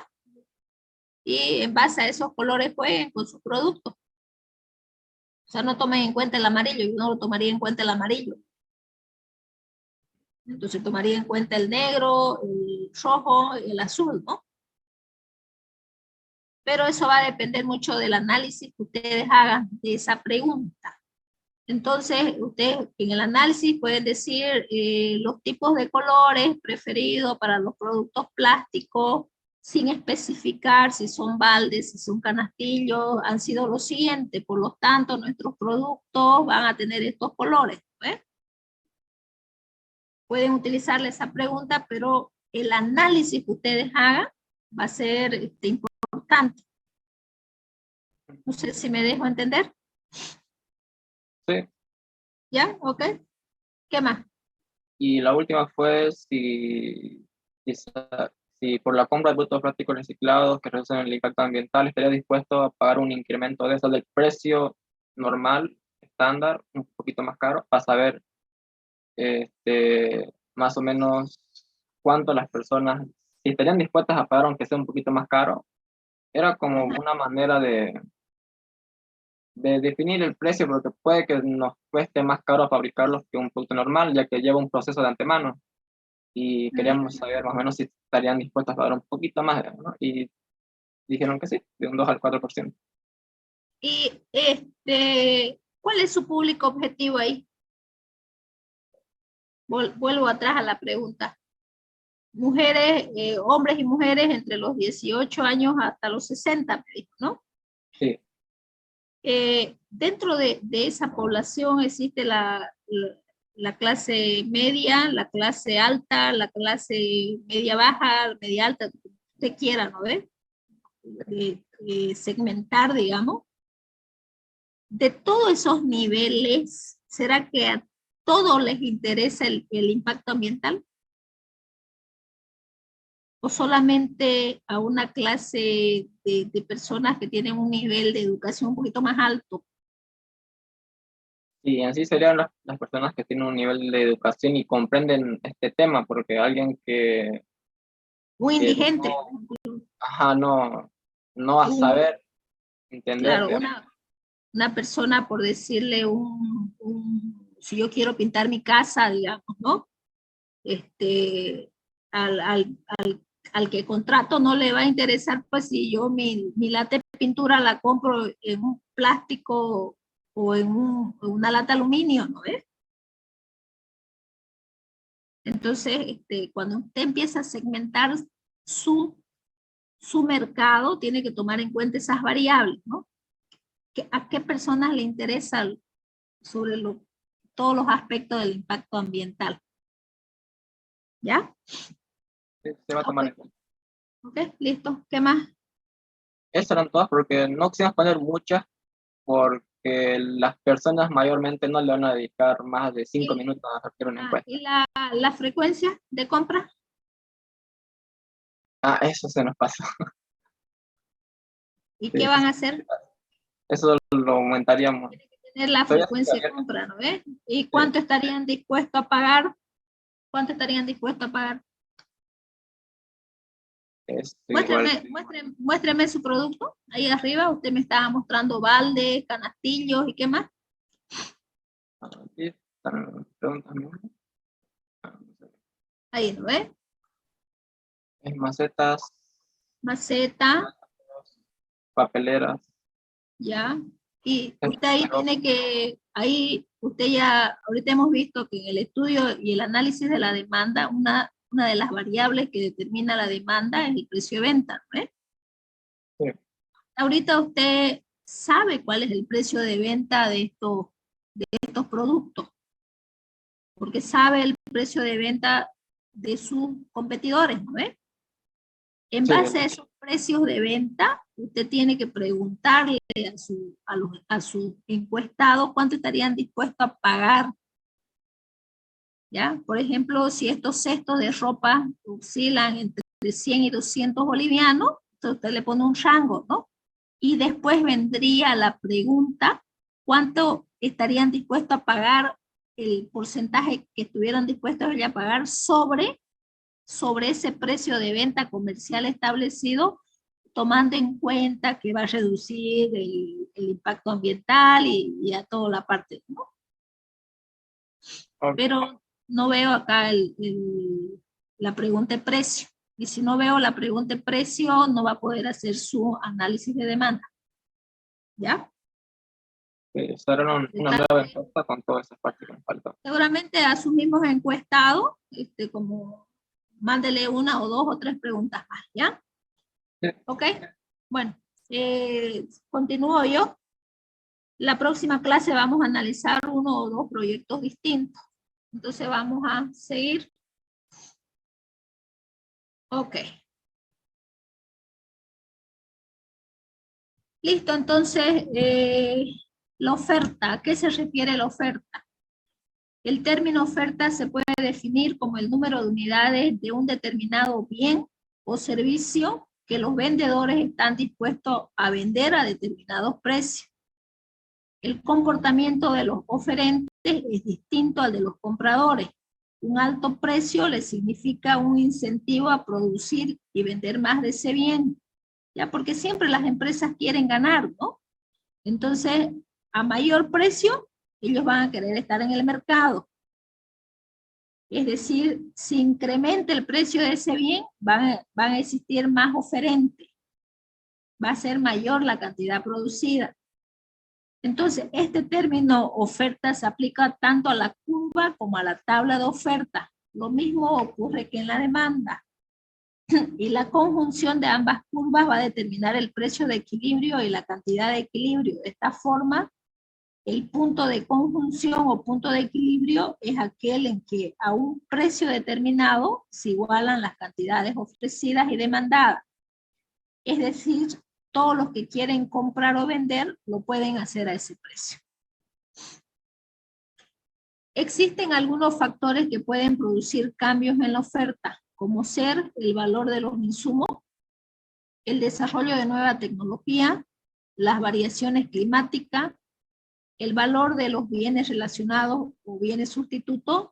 y en base a esos colores jueguen con su producto. O sea, no tomen en cuenta el amarillo, yo no lo tomaría en cuenta el amarillo. Entonces tomaría en cuenta el negro, el rojo, el azul, ¿no? Pero eso va a depender mucho del análisis que ustedes hagan de esa pregunta. Entonces, ustedes en el análisis pueden decir los tipos de colores preferidos para los productos plásticos, sin especificar si son baldes, si son canastillos, han sido los siguientes. Por lo tanto, nuestros productos van a tener estos colores. ¿Ves? Pueden utilizarle esa pregunta, pero el análisis que ustedes hagan va a ser importante. No sé si me dejo entender. sí. ¿Ya? ¿Ok? ¿Qué más? Y la última fue si por la compra de productos plásticos reciclados que reducen el impacto ambiental estaría dispuesto a pagar un incremento de eso del precio normal, estándar, un poquito más caro, para saber más o menos cuánto las personas, si estarían dispuestas a pagar aunque sea un poquito más caro. Era como una manera de definir el precio, porque puede que nos cueste más caro fabricarlos que un producto normal, ya que lleva un proceso de antemano. Y queríamos saber más o menos si estarían dispuestos a pagar un poquito más, ¿no? Y dijeron que sí, de un 2 al 4%. Y ¿cuál es su público objetivo ahí? Vuelvo atrás a la pregunta. Mujeres, hombres y mujeres entre los 18 años hasta los 60, me dijo, ¿no? Sí, Dentro de esa población existe la clase media, la clase alta, la clase media baja, media alta, como usted quiera, ¿no ve? Segmentar, digamos. De todos esos niveles, ¿será que a todos les interesa el impacto ambiental? ¿O solamente a una clase de personas que tienen un nivel de educación un poquito más alto? y en sí serían las personas que tienen un nivel de educación y comprenden este tema, porque alguien Muy que indigente. ajá, no va a saber entender, Claro, digamos. una persona, por decirle, si yo quiero pintar mi casa, digamos, ¿no? Al, al, al que contrato no le va a interesar, pues si yo mi lata de pintura la compro en un plástico o en una lata de aluminio, ¿no ves? Entonces, cuando usted empieza a segmentar su mercado, tiene que tomar en cuenta esas variables, ¿no? ¿A qué personas le interesa sobre todos los aspectos del impacto ambiental? ¿Ya? Se va a tomar en cuenta. Ok, listo. ¿Qué más? Esas eran todas, porque no quisimos poner muchas, porque las personas mayormente no le van a dedicar más de 5 minutos a hacer una encuesta. ¿Y la frecuencia de compra? Eso se nos pasó. ¿Y Sí, qué van a hacer? eso lo aumentaríamos. Tener la Todavía frecuencia sigue de abierto. compra, ¿no ves? ¿Y cuánto estarían dispuestos a pagar? ¿Cuánto estarían dispuestos a pagar? Igual. Muéstreme su producto. Ahí arriba usted me estaba mostrando baldes, canastillos y qué más. Aquí están preguntas, ¿no? Ahí, ¿no ves? Es macetas, Maceta, papeleras. ya. Y usted ahí tiene que, ahí usted ya, ahorita hemos visto que en el estudio y el análisis de la demanda, una de las variables que determina la demanda es el precio de venta, ¿no ves? Sí. Ahorita usted sabe cuál es el precio de venta de estos productos, porque sabe el precio de venta de sus competidores, ¿no ves? En Sí. base a esos precios de venta, usted tiene que preguntarle a su encuestado cuánto estarían dispuestos a pagar. ¿Ya? Por ejemplo, si estos cestos de ropa oscilan entre 100 y 200 bolivianos, entonces usted le pone un rango, ¿no? Y después vendría la pregunta, ¿cuánto estarían dispuestos a pagar el porcentaje que estuvieran dispuestos a pagar sobre ese precio de venta comercial establecido, tomando en cuenta que va a reducir el impacto ambiental y a toda la parte, ¿no? Ok. Pero no veo acá la pregunta de precio. Y si no veo la pregunta de precio, no va a poder hacer su análisis de demanda. ¿Ya? Esta era una nueva encuesta con todas esas partes que me faltan. Seguramente a sus mismos encuestados, como mándele una o dos o tres preguntas más, ¿ya? Sí. ¿Ok? Bueno, continúo yo. La próxima clase vamos a analizar uno o dos proyectos distintos. Entonces vamos a seguir. Ok. Listo, entonces, la oferta. ¿A qué se refiere la oferta? El término oferta se puede definir como el número de unidades de un determinado bien o servicio que los vendedores están dispuestos a vender a determinados precios. El comportamiento de los oferentes es distinto al de los compradores. Un alto precio les significa un incentivo a producir y vender más de ese bien, ya porque siempre las empresas quieren ganar, ¿no? Entonces, a mayor precio, ellos van a querer estar en el mercado. Es decir, si incrementa el precio de ese bien, van a existir más oferentes. Va a ser mayor la cantidad producida. Entonces, este término oferta se aplica tanto a la curva como a la tabla de oferta. Lo mismo ocurre que en la demanda. Y la conjunción de ambas curvas va a determinar el precio de equilibrio y la cantidad de equilibrio. De esta forma, el punto de conjunción o punto de equilibrio es aquel en que a un precio determinado se igualan las cantidades ofrecidas y demandadas. Es decir, todos los que quieren comprar o vender lo pueden hacer a ese precio. Existen algunos factores que pueden producir cambios en la oferta, como ser el valor de los insumos, el desarrollo de nueva tecnología, las variaciones climáticas, el valor de los bienes relacionados o bienes sustitutos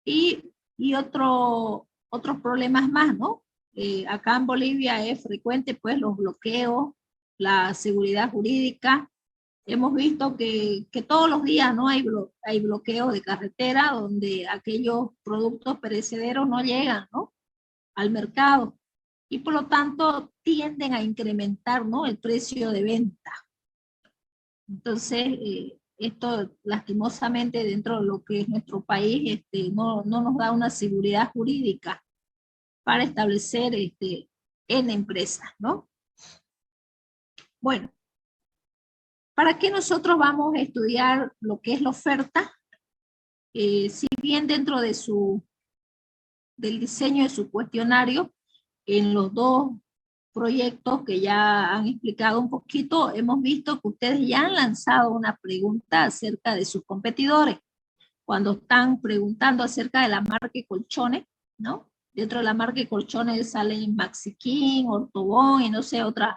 y otros problemas más, ¿no? Acá en Bolivia es frecuente pues los bloqueos, la seguridad jurídica. Hemos visto que todos los días no hay bloqueos de carretera donde aquellos productos perecederos no llegan, ¿no?, al mercado y por lo tanto tienden a incrementar, ¿no?, el precio de venta. Entonces, esto lastimosamente dentro de lo que es nuestro país no nos da una seguridad jurídica para establecer en empresas, ¿no? Bueno, ¿para qué nosotros vamos a estudiar lo que es la oferta? Si bien dentro de del diseño de su cuestionario, en los dos proyectos que ya han explicado un poquito, hemos visto que ustedes ya han lanzado una pregunta acerca de sus competidores. Cuando están preguntando acerca de la marca de colchones, ¿no? Dentro de la marca de colchones salen Maxi King, Ortobón y no sé, otras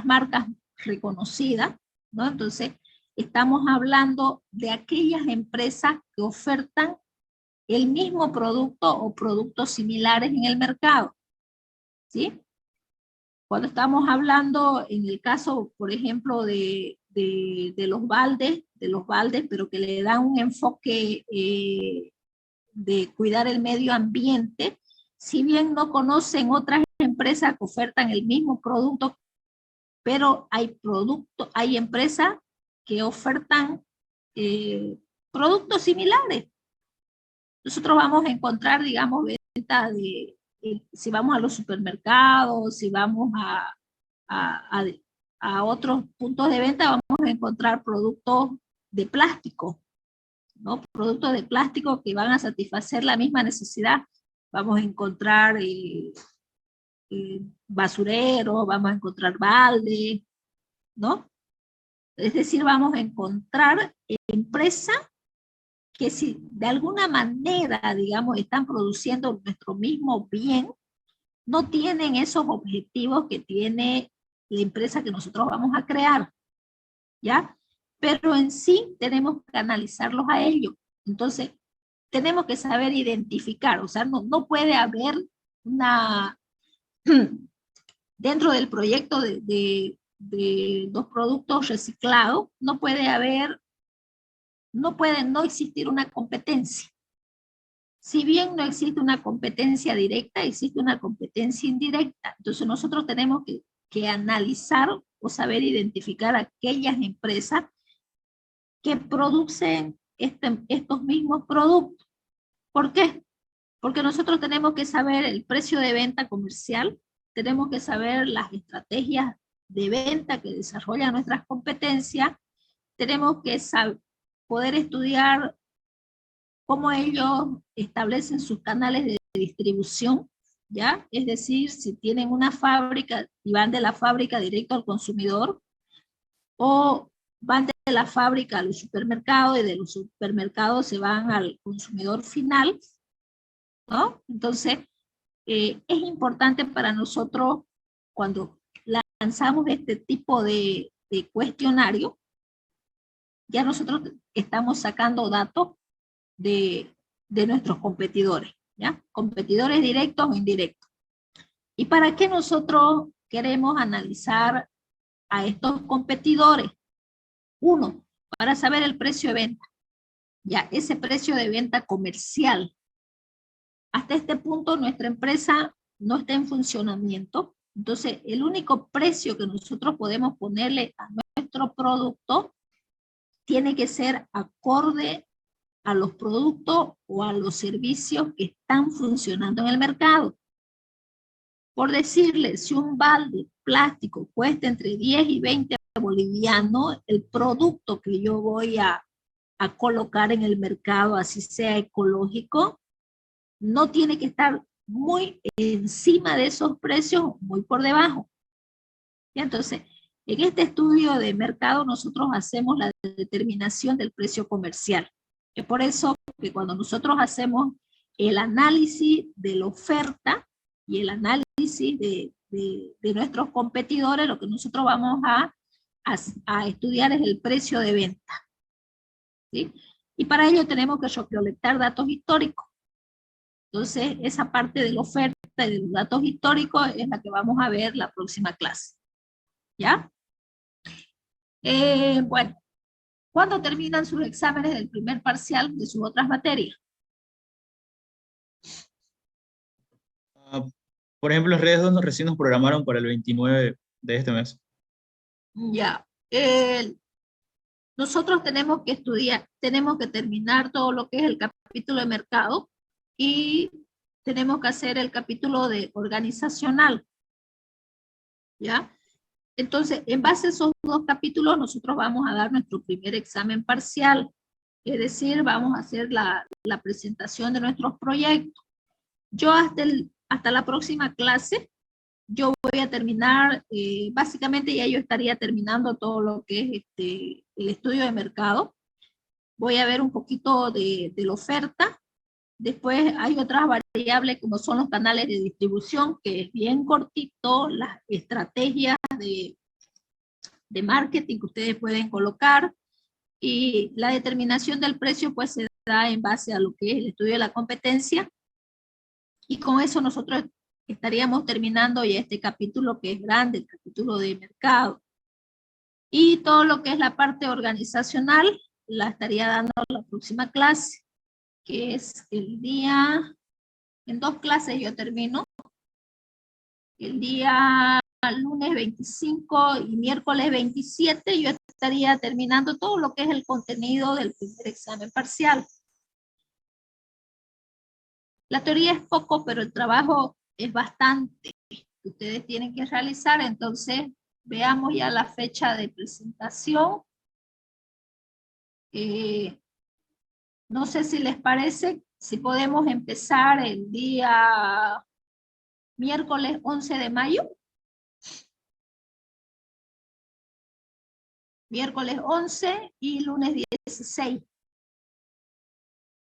marcas reconocidas, ¿no? Entonces, estamos hablando de aquellas empresas que ofertan el mismo producto o productos similares en el mercado, ¿sí? Cuando estamos hablando, en el caso, por ejemplo, de los baldes, pero que le dan un enfoque de cuidar el medio ambiente, si bien no conocen otras empresas que ofertan el mismo producto, pero hay empresas que ofertan productos similares. Nosotros vamos a encontrar, digamos, venta si vamos a los supermercados, si vamos a otros puntos de venta, vamos a encontrar productos de plástico, ¿no? Productos de plástico que van a satisfacer la misma necesidad. Vamos a encontrar basureros, vamos a encontrar baldes, ¿no? Es decir, vamos a encontrar empresas que si de alguna manera, digamos, están produciendo nuestro mismo bien, no tienen esos objetivos que tiene la empresa que nosotros vamos a crear, ¿ya? pero en sí tenemos que analizarlos a ellos. Entonces, tenemos que saber identificar, o sea, no puede haber una, dentro del proyecto de los productos reciclados, no puede haber, no existir una competencia. Si bien no existe una competencia directa, existe una competencia indirecta. Entonces nosotros tenemos que analizar o saber identificar aquellas empresas que producen estos mismos productos. ¿Por qué? Porque nosotros tenemos que saber el precio de venta comercial, tenemos que saber las estrategias de venta que desarrollan nuestras competencias, tenemos que poder estudiar cómo ellos establecen sus canales de distribución, ¿ya? Es decir, si tienen una fábrica y van de la fábrica directo al consumidor, o van de la fábrica al supermercado y de los supermercados se van al consumidor final, ¿no? Entonces, es importante para nosotros cuando lanzamos este tipo de cuestionario, ya nosotros estamos sacando datos de nuestros competidores, ¿ya? Competidores directos o indirectos. ¿Y para qué nosotros queremos analizar a estos competidores? Uno, para saber el precio de venta, ya, ese precio de venta comercial. Hasta este punto nuestra empresa no está en funcionamiento, entonces el único precio que nosotros podemos ponerle a nuestro producto tiene que ser acorde a los productos o a los servicios que están funcionando en el mercado. Por decirle, si un balde plástico cuesta entre 10 y 20 bolivianos, el producto que yo voy a colocar en el mercado, así sea ecológico, no tiene que estar muy encima de esos precios, muy por debajo. Y entonces, en este estudio de mercado nosotros hacemos la determinación del precio comercial. Es por eso que cuando nosotros hacemos el análisis de la oferta y el análisis de nuestros competidores, lo que nosotros vamos a estudiar es el precio de venta, ¿sí? Y para ello tenemos que recolectar datos históricos. Entonces, esa parte de la oferta y de los datos históricos es la que vamos a ver la próxima clase. ¿Ya? Bueno, ¿cuándo terminan sus exámenes del primer parcial de sus otras materias? Por ejemplo, en redes 2 recién nos programaron para el 29 de este mes. Ya. Nosotros tenemos que estudiar, tenemos que terminar todo lo que es el capítulo de mercado y tenemos que hacer el capítulo de organizacional. ¿Ya? Entonces, en base a esos dos capítulos, nosotros vamos a dar nuestro primer examen parcial. Es decir, vamos a hacer la presentación de nuestros proyectos. Yo hasta la próxima clase, yo voy a terminar, básicamente ya yo estaría terminando todo lo que es el estudio de mercado. Voy a ver un poquito de la oferta. Después hay otras variables como son los canales de distribución, que es bien cortito, las estrategias de marketing que ustedes pueden colocar, y la determinación del precio pues se da en base a lo que es el estudio de la competencia, y con eso nosotros estaríamos terminando ya este capítulo que es grande, el capítulo de mercado. Y todo lo que es la parte organizacional la estaría dando la próxima clase, que es el día, en 2 clases yo termino, el día lunes 25 y miércoles 27 yo estaría terminando todo lo que es el contenido del primer examen parcial. La teoría es poco, pero el trabajo es bastante que ustedes tienen que realizar, entonces veamos ya la fecha de presentación. No sé si les parece, si podemos empezar el día miércoles 11 de mayo. Miércoles 11 y lunes 16.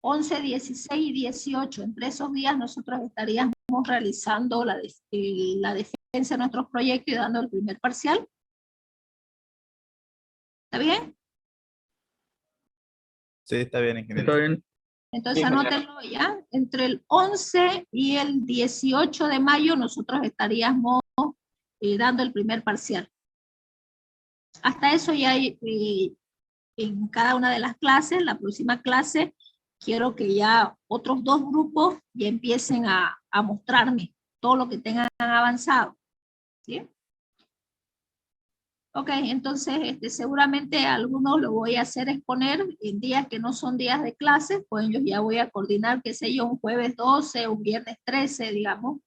11, 16 y 18. Entre esos días nosotros estaríamos realizando la defensa de nuestros proyectos y dando el primer parcial. ¿Está bien? Sí, está bien, ingeniero. ¿Está bien? Entonces Sí, ingeniero. anótenlo ya. Entre el 11 y el 18 de mayo nosotros estaríamos dando el primer parcial. Hasta eso ya hay, en cada una de las clases, la próxima clase, quiero que ya otros 2 grupos ya empiecen a mostrarme todo lo que tengan avanzado. ¿Sí? Ok, entonces seguramente a algunos lo voy a hacer exponer en días que no son días de clase, pues yo ya voy a coordinar, qué sé yo, un jueves 12, un viernes 13, digamos,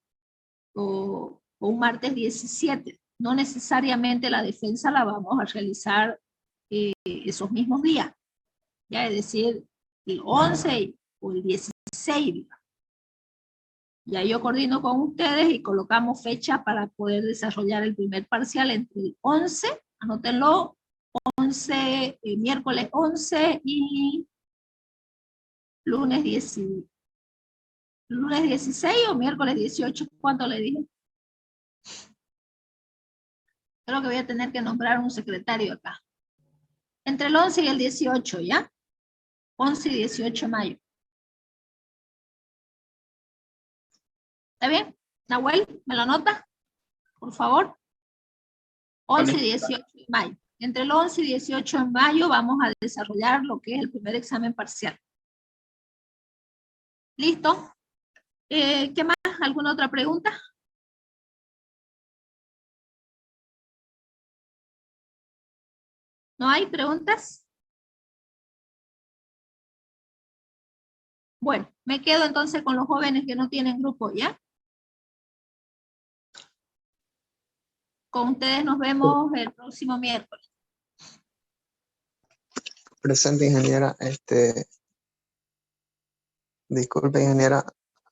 o un martes 17. No necesariamente la defensa la vamos a realizar esos mismos días, ya es decir, el 11 o el 16, digamos. Ya yo coordino con ustedes y colocamos fecha para poder desarrollar el primer parcial entre el 11, anótenlo, 11, miércoles 11 y lunes 16 o miércoles 18, ¿cuánto le dije? Creo que voy a tener que nombrar un secretario acá. Entre el 11 y el 18, ¿ya? 11 y 18 de mayo. ¿Está bien? Nahuel, ¿me lo anota? Por favor. 11 y 18 de mayo. Entre el 11 y 18 de mayo vamos a desarrollar lo que es el primer examen parcial. ¿Listo? ¿Qué más? ¿Alguna otra pregunta? ¿No hay preguntas? Bueno, me quedo entonces con los jóvenes que no tienen grupo, ¿ya? Con ustedes nos vemos el próximo miércoles. Presente, ingeniera. Disculpe, ingeniera,